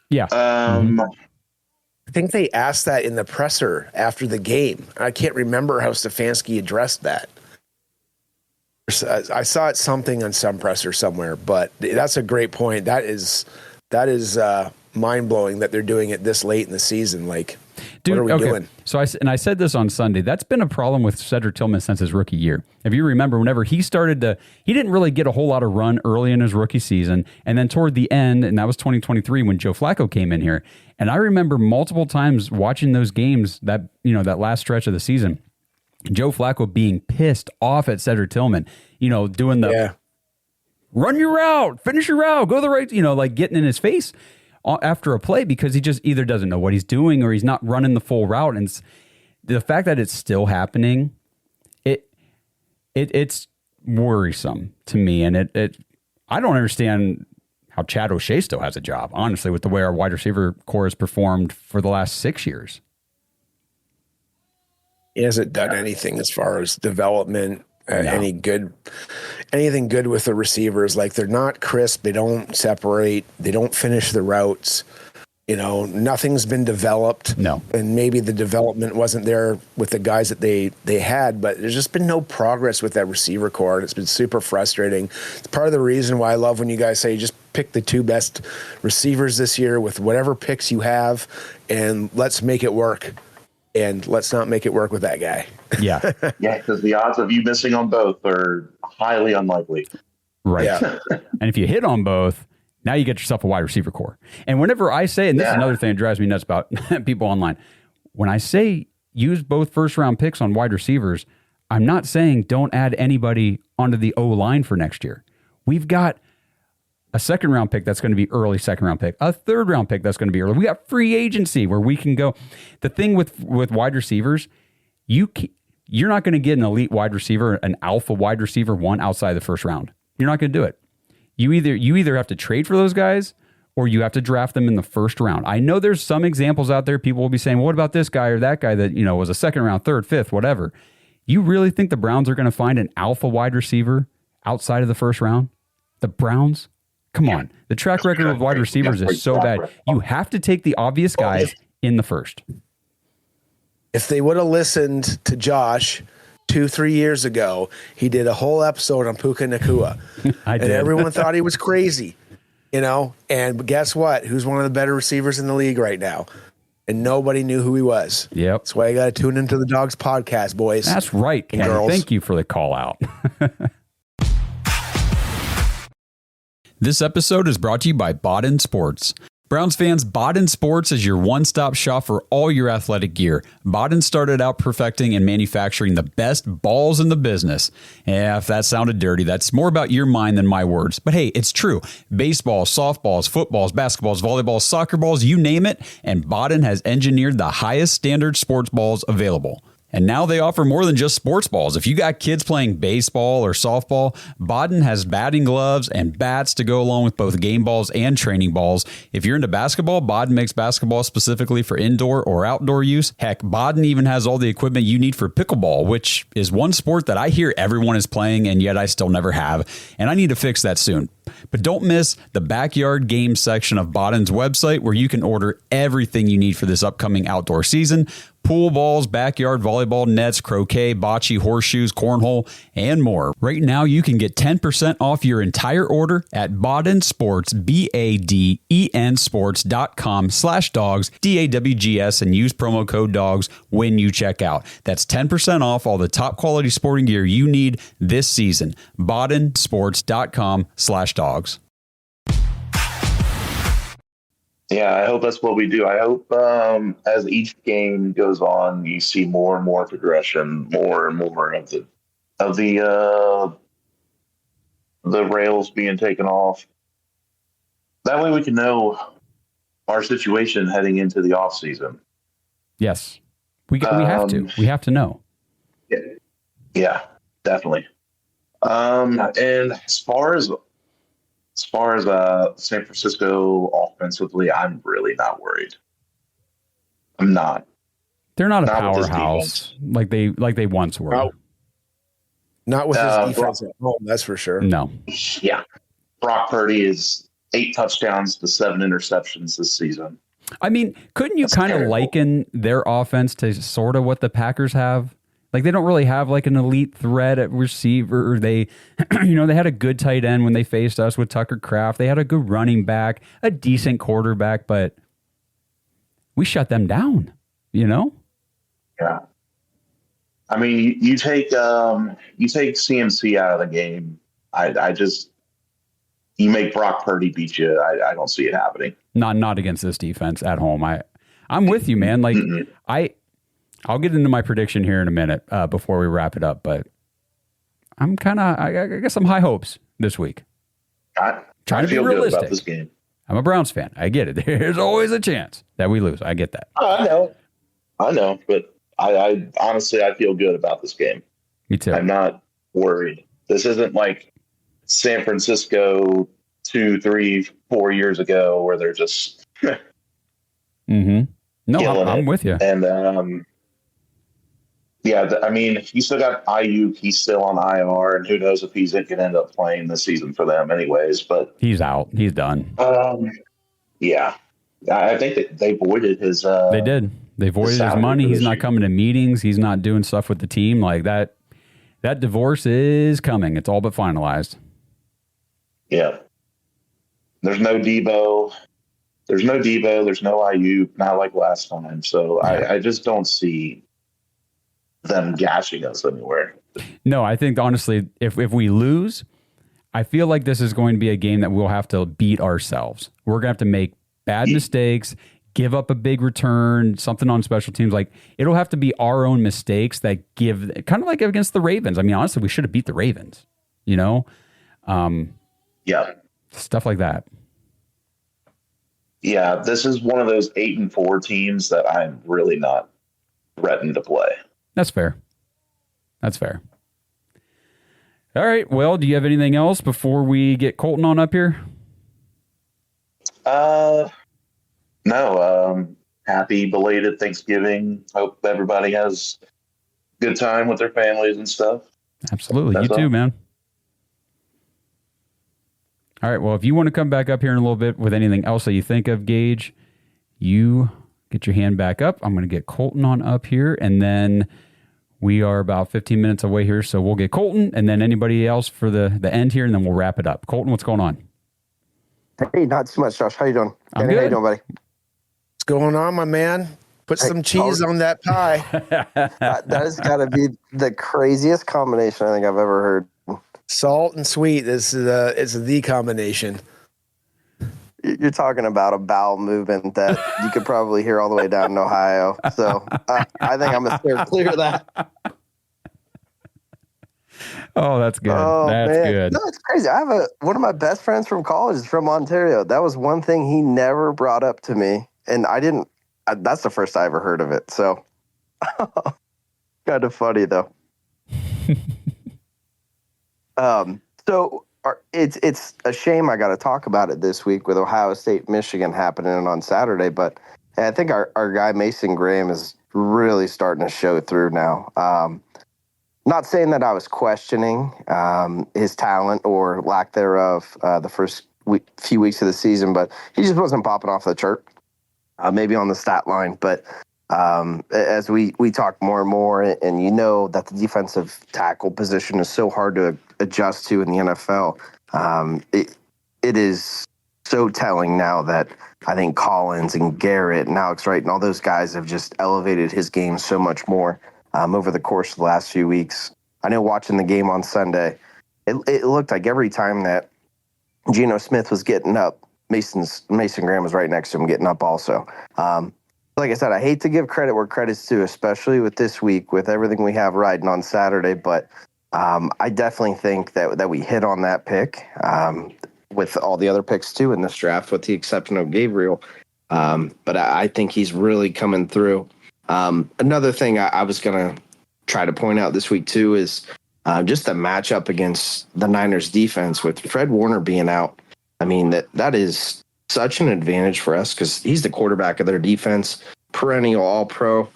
Yeah. I think they asked that in the presser after the game. I can't remember how Stefanski addressed that. I saw it something on some presser somewhere, but that's a great point. That is mind-blowing that they're doing it this late in the season. Like, dude, what are we doing? So I said this on Sunday. That's been a problem with Cedric Tillman since his rookie year. If you remember, whenever he didn't really get a whole lot of run early in his rookie season, and then toward the end, and that was 2023 when Joe Flacco came in here. And I remember multiple times watching those games that last stretch of the season, Joe Flacco being pissed off at Cedric Tillman, doing the run your route, finish your route, go the right, like getting in his face after a play because he just either doesn't know what he's doing or he's not running the full route. And the fact that it's still happening, it's worrisome to me. And I don't understand how Chad O'Shea still has a job, honestly, with the way our wide receiver core has performed for the last 6 years. He hasn't done anything as far as development, anything good with the receivers. Like, they're not crisp. They don't separate. They don't finish the routes. Nothing's been developed. No. And maybe the development wasn't there with the guys that they had, but there's just been no progress with that receiver core. And it's been super frustrating. It's part of the reason why I love when you guys say just pick the two best receivers this year with whatever picks you have, and let's make it work. And let's not make it work with that guy. Yeah. Yeah, because the odds of you missing on both are highly unlikely. Right. Yeah. And if you hit on both, now you get yourself a wide receiver core. And whenever I say, and this is another thing that drives me nuts about people online, when I say use both first-round picks on wide receivers, I'm not saying don't add anybody onto the O-line for next year. We've got a second-round pick that's going to be early second-round pick, a third-round pick that's going to be early. We got free agency where we can go. The thing with wide receivers, you're not going to get an elite wide receiver, an alpha wide receiver one outside the first round. You're not going to do it. You either have to trade for those guys or you have to draft them in the first round. I know there's some examples out there. People will be saying, well, what about this guy or that guy that, was a second round, third, fifth, whatever. You really think the Browns are going to find an alpha wide receiver outside of the first round? The Browns? Come on. The track record of wide receivers is so bad. You have to take the obvious guys in the first. If they would have listened to Josh 2-3 years ago, he did a whole episode on Puka Nacua. I did. And everyone thought he was crazy, And guess what? Who's one of the better receivers in the league right now? And nobody knew who he was. Yep. That's why you got to tune into the Dogs podcast, boys. That's right, Ken. Girls. Thank you for the call out. This episode is brought to you by Bodden Sports. Browns fans, Bodden Sports is your one-stop shop for all your athletic gear. Bodden started out perfecting and manufacturing the best balls in the business. Yeah, if that sounded dirty, that's more about your mind than my words. But hey, it's true. Baseballs, softballs, footballs, basketballs, volleyballs, soccer balls, you name it, and Bodden has engineered the highest standard sports balls available. And now they offer more than just sports balls. If you got kids playing baseball or softball, Bodden has batting gloves and bats to go along with both game balls and training balls. If you're into basketball, Bodden makes basketball specifically for indoor or outdoor use. Heck, Bodden even has all the equipment you need for pickleball, which is one sport that I hear everyone is playing and yet I still never have. And I need to fix that soon. But don't miss the backyard games section of Bodden's website where you can order everything you need for this upcoming outdoor season. pool balls, backyard volleyball nets, croquet, bocce, horseshoes, cornhole, and more. Right now, you can get 10% off your entire order at Baden Sports, BADEN sports.com/dogs, DAWGS, and use promo code DOGS when you check out. That's 10% off all the top quality sporting gear you need this season. BadenSports.com/dogs. Yeah, I hope that's what we do. I hope as each game goes on, you see more and more progression, more and more of the rails being taken off. That way we can know our situation heading into the off season. Yes, we have to. We have to know. Yeah, definitely. And as far as San Francisco offensively, I'm really not worried. I'm not. They're not a powerhouse like they once were. Not with his defense at home, that's for sure. No. Yeah. Brock Purdy is 8 touchdowns to 7 interceptions this season. I mean, couldn't you kind of liken their offense to sort of what the Packers have? Like, they don't really have like an elite threat at receiver. They, they had a good tight end when they faced us with Tucker Kraft. They had a good running back, a decent quarterback, but we shut them down, Yeah. I mean, you take CMC out of the game. You make Brock Purdy beat you. I don't see it happening. Not against this defense at home. I'm with you, man. Like I'll get into my prediction here in a minute before we wrap it up, but I guess some high hopes this week. I Trying to be feel realistic good about this game. I'm a Browns fan. I get it. There's always a chance that we lose. I get that. I know, but I honestly, I feel good about this game. Me too. I'm not worried. This isn't like San Francisco 2, 3, 4 years ago where they're just No, I'm with you. And I mean, you still got Ayuk. He's still on IR, and who knows if he's going to end up playing this season for them anyways. But he's out. He's done. Yeah. I think that they voided his... they did. They voided his money. He's not coming to meetings. He's not doing stuff with the team. Like that divorce is coming. It's all but finalized. Yeah. There's no Debo. There's no Ayuk, not like last time. So yeah. I just don't see them gashing us anywhere. No, I think honestly, if we lose, I feel like this is going to be a game that we'll have to beat ourselves. We're going to have to make bad mistakes, give up a big return, something on special teams. Like it'll have to be our own mistakes that give, kind of like against the Ravens. I mean, honestly, we should have beat the Ravens, Yeah. Stuff like that. Yeah, this is one of those 8-4 teams that I'm really not ready to play. That's fair. All right. Well, do you have anything else before we get Colton on up here? No. Happy belated Thanksgiving. Hope everybody has a good time with their families and stuff. Absolutely. That's you too, man. All right. Well, if you want to come back up here in a little bit with anything else that you think of, Gage, you get your hand back up. I'm going to get Colton on up here, and then we are about 15 minutes away here, so we'll get Colton and then anybody else for the end here, and then we'll wrap it up. Colton, what's going on? Hey, not too much, Josh. How you doing? I'm good. How you doing, buddy? What's going on, my man? Put some cheese on that pie. That has got to be the craziest combination I think I've ever heard. Salt and sweet. It's the combination. You're talking about a bowel movement that you could probably hear all the way down in Ohio. So I think I'm going to steer clear of that. Oh, that's good. That's good. No, it's crazy. I have one of my best friends from college is from Ontario. That was one thing he never brought up to me. And that's the first I ever heard of it. So kind of funny though. It's a shame I got to talk about it this week with Ohio State, Michigan happening on Saturday, but I think our guy Mason Graham is really starting to show through now. Not saying that I was questioning his talent or lack thereof the first few weeks of the season, but he just wasn't popping off the chart. Maybe on the stat line, but As we talk more and more, and you know that the defensive tackle position is so hard to adjust to in the NFL. It is so telling now that I think Collins and Garrett and Alex Wright and all those guys have just elevated his game so much more over the course of the last few weeks. I know watching the game on Sunday, it looked like every time that Geno Smith was getting up, Mason Graham was right next to him getting up also. Like I said, I hate to give credit where credit's due, especially with this week, with everything we have riding on Saturday, but I definitely think that we hit on that pick with all the other picks too in this draft, with the exception of Gabriel. But I think he's really coming through. Another thing I was going to try to point out this week too is just the matchup against the Niners defense with Fred Warner being out. I mean, that is such an advantage for us because he's the quarterback of their defense, perennial All-Pro,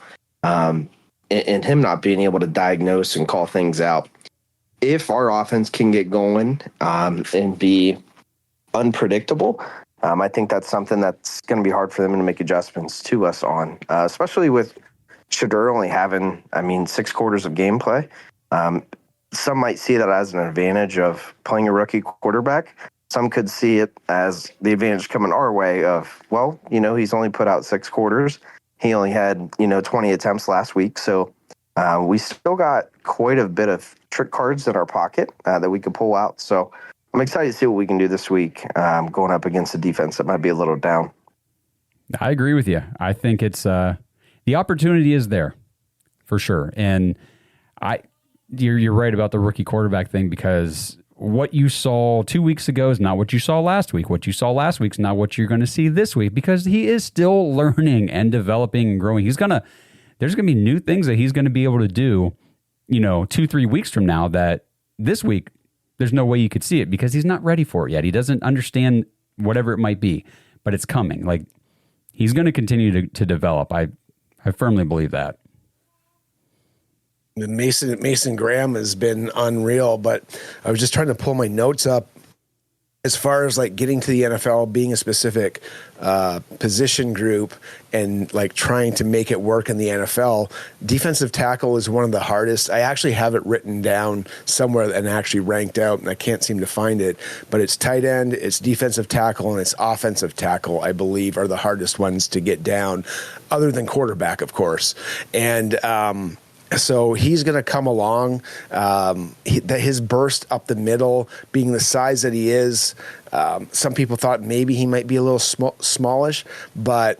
and him not being able to diagnose and call things out. If our offense can get going and be unpredictable, I think that's something that's going to be hard for them to make adjustments to us on, especially with Shedeur only having, 6 quarters of gameplay. Some might see that as an advantage of playing a rookie quarterback. Some could see it as the advantage coming our way of, he's only put out 6 quarters. He only had, 20 attempts last week. So we still got quite a bit of trick cards in our pocket that we could pull out. So I'm excited to see what we can do this week going up against a defense that might be a little down. I agree with you. I think it's the opportunity is there for sure. And you're right about the rookie quarterback thing, because what you saw 2 weeks ago is not what you saw last week. What you saw last week is not what you're going to see this week, because he is still learning and developing and growing. There's going to be new things that he's going to be able to do, 2-3 weeks from now that this week there's no way you could see it because he's not ready for it yet. He doesn't understand whatever it might be, but it's coming. Like, he's going to continue to develop. I firmly believe that. Mason Graham has been unreal, but I was just trying to pull my notes up as far as like getting to the NFL, being a specific position group and like trying to make it work in the NFL. Defensive tackle is one of the hardest. I actually have it written down somewhere and actually ranked out, and I can't seem to find it, but it's tight end, it's defensive tackle, and it's offensive tackle, I believe, are the hardest ones to get down, other than quarterback, of course. And so he's going to come along. His burst up the middle, being the size that he is, some people thought maybe he might be a little smallish, but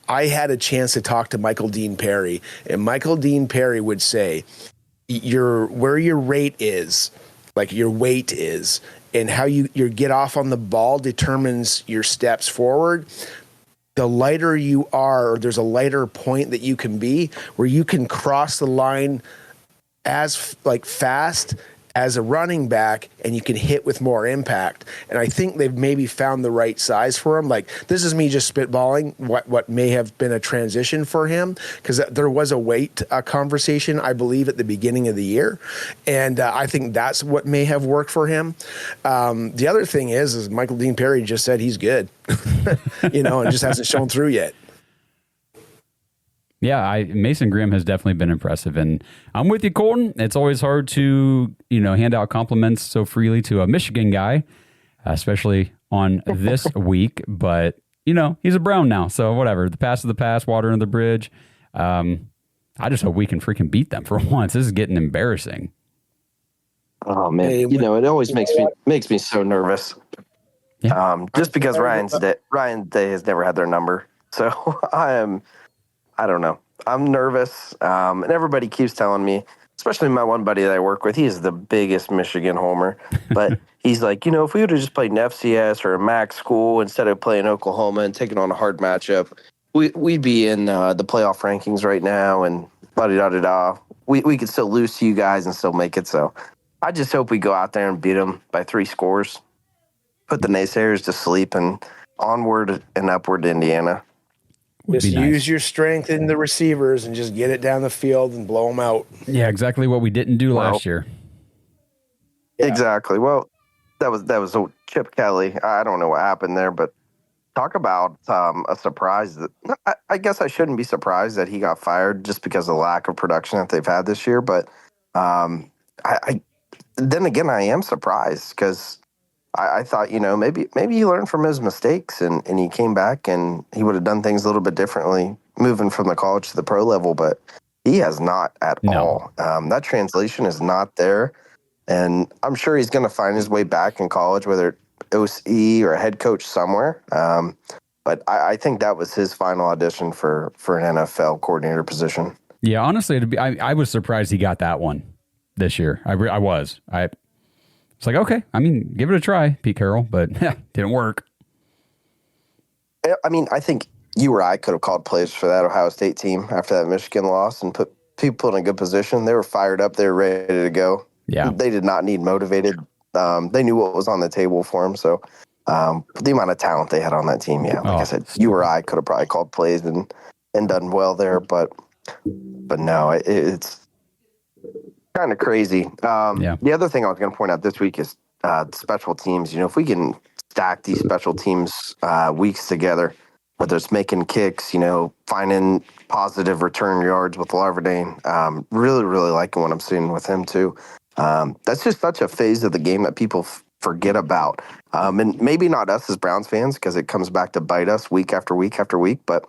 I had a chance to talk to Michael Dean Perry, and Michael Dean Perry would say, where your rate is, like your weight is, and how you get off on the ball determines your steps forward. The lighter you are, or there's a lighter point that you can be where you can cross the line as fast as a running back, and you can hit with more impact. And I think they've maybe found the right size for him. Like, this is me just spitballing what may have been a transition for him, because there was a weight conversation, I believe, at the beginning of the year. And I think that's what may have worked for him. The other thing is Michael Dean Perry just said he's good, and just hasn't shown through yet. Yeah, Mason Graham has definitely been impressive, and I'm with you, Colton. It's always hard to, hand out compliments so freely to a Michigan guy, especially on this week. But he's a Brown now, so whatever. The past is the past. Water under the bridge. I just hope we can freaking beat them for once. This is getting embarrassing. Oh man, it always makes me so nervous. Yeah. Just because Ryan Day has never had their number, so I don't know. I'm nervous, and everybody keeps telling me, especially my one buddy that I work with, he is the biggest Michigan homer. But he's like, if we would have just played an FCS or a MAC school instead of playing Oklahoma and taking on a hard matchup, we'd be in the playoff rankings right now, and da-da-da-da-da. We could still lose to you guys and still make it. So I just hope we go out there and beat them by 3 scores, put the naysayers to sleep, and onward and upward to Indiana. Just use your strength in the receivers and just get it down the field and blow them out. Yeah, exactly what we didn't do last year. Yeah. Exactly. Well, that was Chip Kelly. I don't know what happened there, but Talk about a surprise. I guess I shouldn't be surprised that he got fired just because of the lack of production that they've had this year. But then again, I am surprised because I thought, maybe he learned from his mistakes and he came back and he would have done things a little bit differently moving from the college to the pro level. But he has not at all. That translation is not there. And I'm sure he's going to find his way back in college, whether OC or a head coach somewhere. But I think that was his final audition for an NFL coordinator position. Yeah, honestly, I was surprised he got that one this year. I was. It's like, okay, I mean, give it a try, Pete Carroll, but didn't work. I mean, I think you or I could have called plays for that Ohio State team after that Michigan loss and put people in a good position. They were fired up. They were ready to go. Yeah. They did not need motivated. They knew what was on the table for them. So the amount of talent they had on that team, like I said, you or I could have probably called plays and done well there. But no, it's kind of crazy. The other thing I was going to point out this week is special teams. If we can stack these special teams weeks together, whether it's making kicks, finding positive return yards with Larverdane, really, really liking what I'm seeing with him too. That's just such a phase of the game that people forget about. And maybe not us as Browns fans because it comes back to bite us week after week after week. But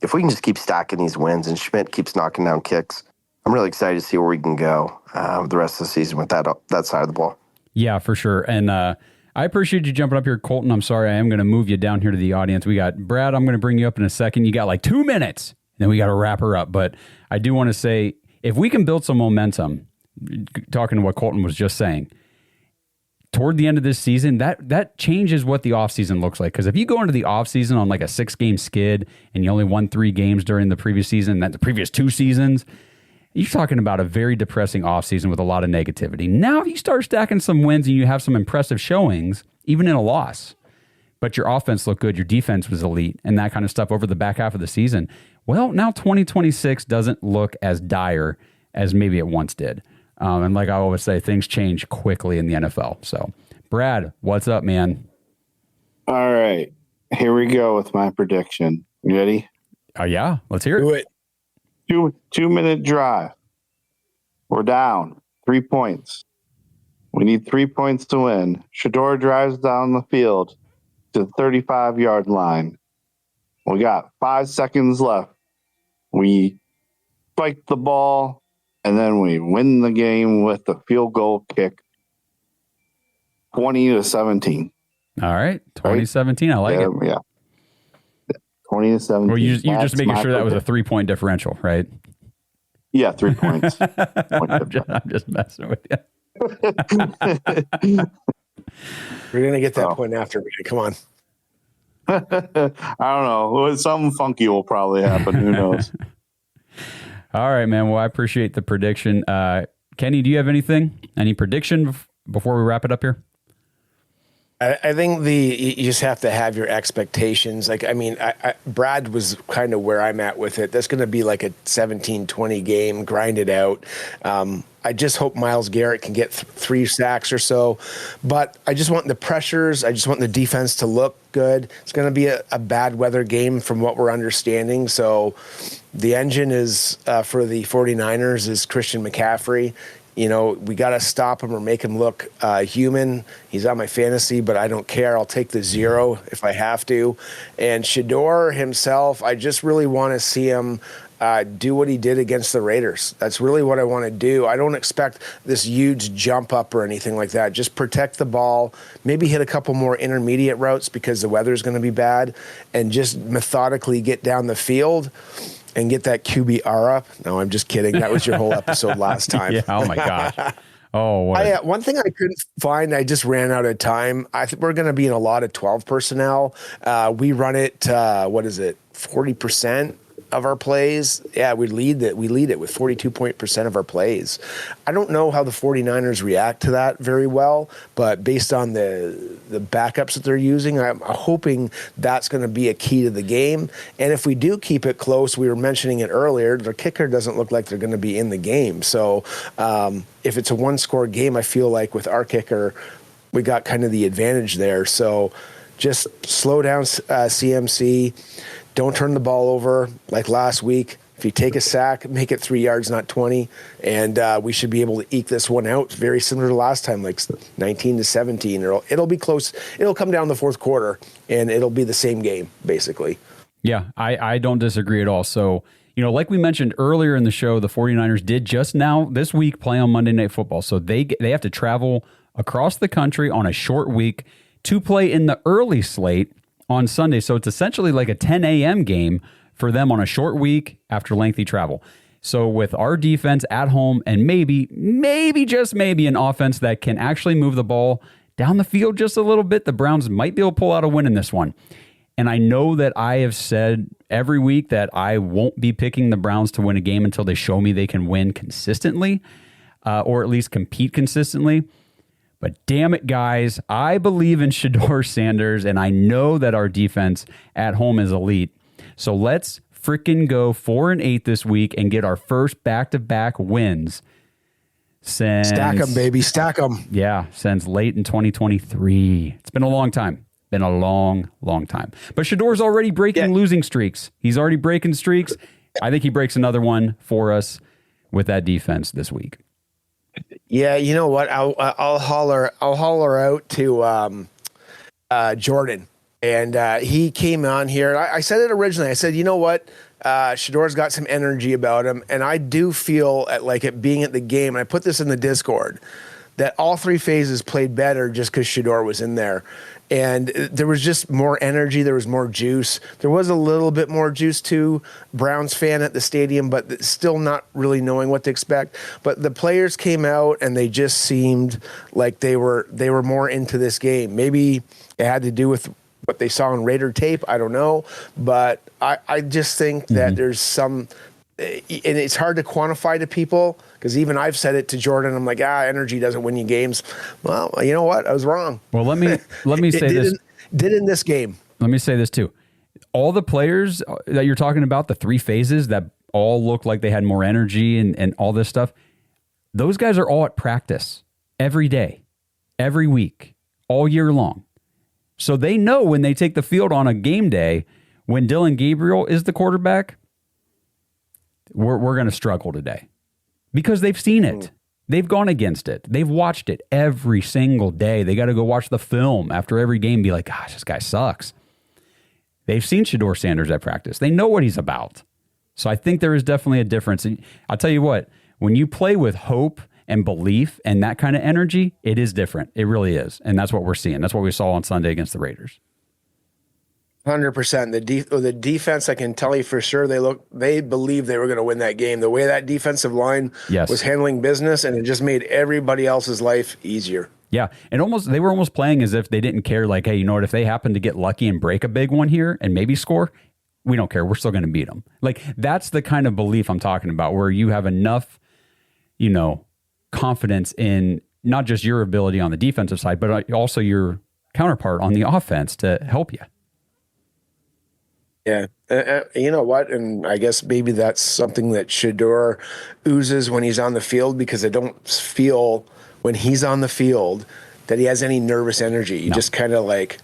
if we can just keep stacking these wins and Schmidt keeps knocking down kicks, I'm really excited to see where we can go the rest of the season with that side of the ball. Yeah, for sure. And I appreciate you jumping up here, Colton. I'm sorry, I am going to move you down here to the audience. We got Brad. I'm going to bring you up in a second. You got like 2 minutes, then we got to wrap her up. But I do want to say, if we can build some momentum, talking to what Colton was just saying, toward the end of this season, that changes what the offseason looks like. Because if you go into the offseason on like a 6-game skid and you only won 3 games during the previous season, the previous 2 seasons, you're talking about a very depressing offseason with a lot of negativity. Now, if you start stacking some wins and you have some impressive showings, even in a loss, but your offense looked good, your defense was elite, and that kind of stuff over the back half of the season, well, now 2026 doesn't look as dire as maybe it once did. And like I always say, things change quickly in the NFL. So, Brad, what's up, man? All right. Here we go with my prediction. You ready? Oh, yeah. Let's hear it. Do it. 2-minute drive. We're down 3 points. We need 3 points to win. Shedeur drives down the field to the 35-yard line. We got 5 seconds left. We spike the ball, and then we win the game with the field goal kick, 20-17. All right, 2017. Right? I like it. Yeah, 20-17. Well, you're just making sure that was a 3-point differential, right? Yeah, 3 points. I'm just messing with you. We're gonna get that point after. Come on. I don't know. Something funky will probably happen. Who knows? All right, man. Well, I appreciate the prediction. Kenny, do you have anything? Any prediction before we wrap it up here? I think you just have to have your expectations. Like, I mean, Brad was kind of where I'm at with it. That's going to be like a 17-20 game, grind it out. I just hope Myles Garrett can get 3 sacks or so. But I just want the pressures. I just want the defense to look good. It's going to be a bad weather game from what we're understanding. So the engine is for the 49ers is Christian McCaffrey. We got to stop him or make him look human. He's on my fantasy, but I don't care. I'll take the 0 if I have to. And Shedeur himself, I just really want to see him do what he did against the Raiders. That's really what I want to do. I don't expect this huge jump up or anything like that. Just protect the ball, maybe hit a couple more intermediate routes because the weather's going to be bad, and just methodically get down the field and get that QBR up. No, I'm just kidding. That was your whole episode last time. Yeah. Oh my gosh. Oh, one thing I couldn't find, I just ran out of time. I think we're going to be in a lot of 12 personnel. We run it, 40% of our plays? Yeah, we lead it with 42% of our plays. I don't know how the 49ers react to that very well, but based on the backups that they're using, I'm hoping that's going to be a key to the game. And if we do keep it close, we were mentioning it earlier, the kicker doesn't look like they're going to be in the game. So if it's a 1-score game, I feel like with our kicker, we got kind of the advantage there. So just slow down CMC. Don't turn the ball over like last week. If you take a sack, make it 3 yards, not 20, and we should be able to eke this one out. Very similar to last time, like 19-17. It'll be close. It'll come down the fourth quarter, and it'll be the same game, basically. Yeah, I don't disagree at all. So, like we mentioned earlier in the show, the 49ers did just now this week play on Monday Night Football. So they have to travel across the country on a short week to play in the early slate on Sunday. So it's essentially like a 10 a.m. game for them on a short week after lengthy travel. So with our defense at home and maybe just maybe an offense that can actually move the ball down the field just a little bit, the Browns might be able to pull out a win in this one. And I know that I have said every week that I won't be picking the Browns to win a game until they show me they can win consistently, or at least compete consistently. But damn it, guys, I believe in Shedeur Sanders, and I know that our defense at home is elite. So let's freaking go 4-8 this week and get our first back-to-back wins since... Stack them, baby. Stack them. Yeah, since late in 2023. It's been a long time. Been a long, long time. But Shedeur's already breaking losing streaks. He's already breaking streaks. I think he breaks another one for us with that defense this week. Yeah, you know what? I'll holler out to Jordan. And he came on here. I said it originally. I said, you know what? Shedeur's got some energy about him. And I do feel like it being at the game, and I put this in the Discord, that all three phases played better just because Shedeur was in there. And there was just more energy. There was more juice. There was a little bit more juice too. Browns fan at the stadium, but still not really knowing what to expect. But the players came out and they just seemed like they were more into this game. Maybe it had to do with what they saw on Raider tape. I don't know. But I just think that there's some, and it's hard to quantify to people, because even I've said it to Jordan. I'm like, energy doesn't win you games. Well, you know what? I was wrong. Well, let me say this. Did in this game. Let me say this too. All the players that you're talking about, the three phases that all look like they had more energy and all this stuff, those guys are all at practice every day, every week, all year long. So they know when they take the field on a game day, when Dylan Gabriel is the quarterback, we're going to struggle today. Because they've seen it. They've gone against it. They've watched it every single day. They got to go watch the film after every game and be like, gosh, this guy sucks. They've seen Shedeur Sanders at practice. They know what he's about. So I think there is definitely a difference. And I'll tell you what, when you play with hope and belief and that kind of energy, it is different. It really is. And that's what we're seeing. That's what we saw on Sunday against the Raiders. 100%. The defense, I can tell you for sure, they believed they were going to win that game. The way that defensive line was handling business, and it just made everybody else's life easier. Yeah, and they were almost playing as if they didn't care. Like, hey, you know what? If they happen to get lucky and break a big one here and maybe score, we don't care. We're still going to beat them. Like, that's the kind of belief I'm talking about, where you have enough, confidence in not just your ability on the defensive side, but also your counterpart on the offense to help you. Yeah. You know what? And I guess maybe that's something that Shedeur oozes when he's on the field, because I don't feel when he's on the field that he has any nervous energy. He just kind of like,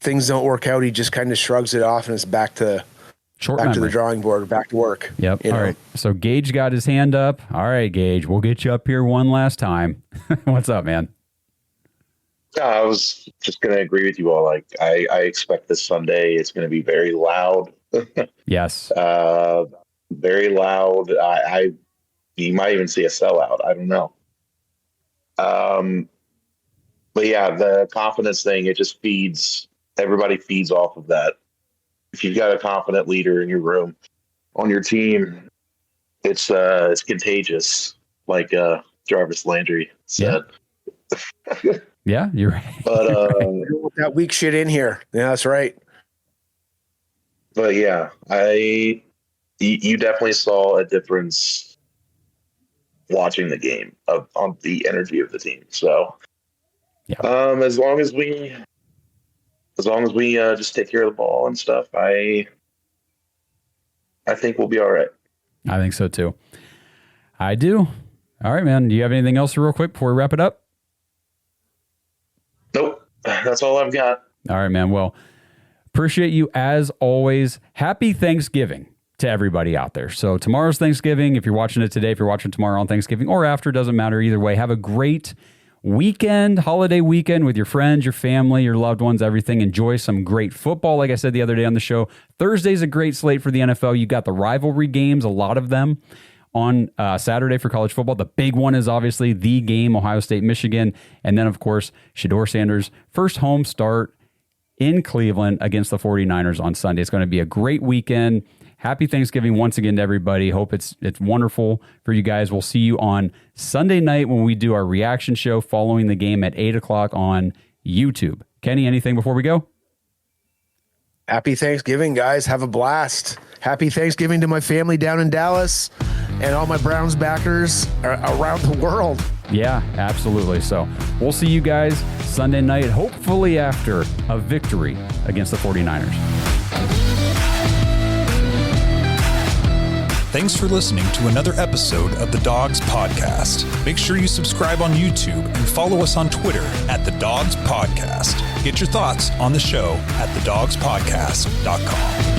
things don't work out. He just kind of shrugs it off and is back to the drawing board, back to work. Yep. All right. So Gage got his hand up. All right, Gage, we'll get you up here one last time. What's up, man? I was just going to agree with you all. Like, I expect this Sunday it's going to be very loud. Yes. Very loud. You might even see a sellout. I don't know. But yeah, the confidence thing, it just everybody feeds off of that. If you've got a confident leader in your room, on your team, it's contagious, like Jarvis Landry said. Yeah. Yeah, you're right. But that weak shit in here. Yeah, that's right. But yeah, you definitely saw a difference watching the game on the energy of the team. So yeah. As long as we just take care of the ball and stuff, I think we'll be all right. I think so too. I do. All right, man. Do you have anything else real quick before we wrap it up? Nope. That's all I've got. All right, man. Well, appreciate you as always. Happy Thanksgiving to everybody out there. So tomorrow's Thanksgiving. If you're watching it today, if you're watching tomorrow on Thanksgiving or after, doesn't matter either way. Have a great weekend, holiday weekend with your friends, your family, your loved ones, everything. Enjoy some great football. Like I said the other day on the show, Thursday's a great slate for the NFL. You got the rivalry games, a lot of them on Saturday for college football. The big one is obviously the game, Ohio State, Michigan. And then, of course, Shedeur Sanders' first home start in Cleveland against the 49ers on Sunday. It's going to be a great weekend. Happy Thanksgiving once again to everybody. Hope it's wonderful for you guys. We'll see you on Sunday night when we do our reaction show following the game at 8 o'clock on YouTube. Kenny, anything before we go? Happy Thanksgiving, guys. Have a blast. Happy Thanksgiving to my family down in Dallas and all my Browns backers around the world. Yeah, absolutely. So we'll see you guys Sunday night, hopefully after a victory against the 49ers. Thanks for listening to another episode of the Dogs Podcast. Make sure you subscribe on YouTube and follow us on Twitter at the Dogs Podcast. Get your thoughts on the show at thedogspodcast.com.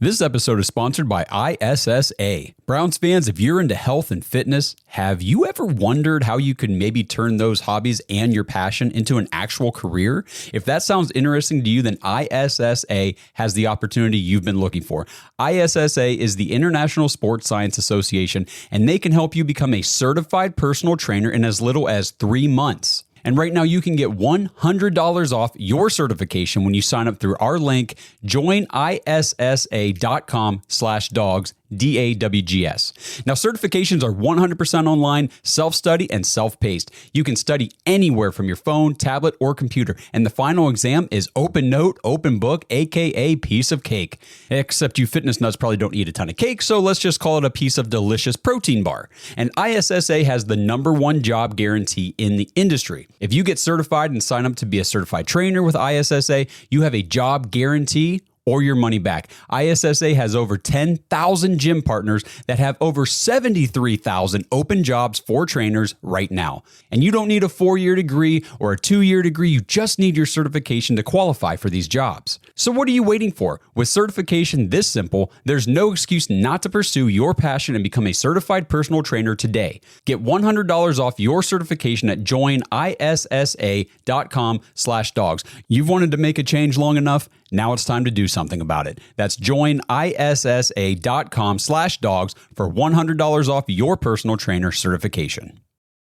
This episode is sponsored by ISSA. Browns fans, if you're into health and fitness, have you ever wondered how you could maybe turn those hobbies and your passion into an actual career? If that sounds interesting to you, then ISSA has the opportunity you've been looking for. ISSA is the International Sports Science Association, and they can help you become a certified personal trainer in as little as 3 months. And right now you can get $100 off your certification when you sign up through our link, joinissa.com/dogs, DAWGS. Now, certifications are 100% online, self-study, and self-paced. You can study anywhere from your phone, tablet, or computer. And the final exam is open note, open book, aka piece of cake. Except you fitness nuts probably don't eat a ton of cake, so let's just call it a piece of delicious protein bar. And ISSA has the #1 job guarantee in the industry. If you get certified and sign up to be a certified trainer with ISSA, you have a job guarantee or your money back. ISSA has over 10,000 gym partners that have over 73,000 open jobs for trainers right now. And you don't need a 4-year degree or a 2-year degree. You just need your certification to qualify for these jobs. So what are you waiting for? With certification this simple, there's no excuse not to pursue your passion and become a certified personal trainer today. Get $100 off your certification at joinissa.com/dogs. You've wanted to make a change long enough. Now it's time to do something about it. That's joinissa.com/dogs for $100 off your personal trainer certification.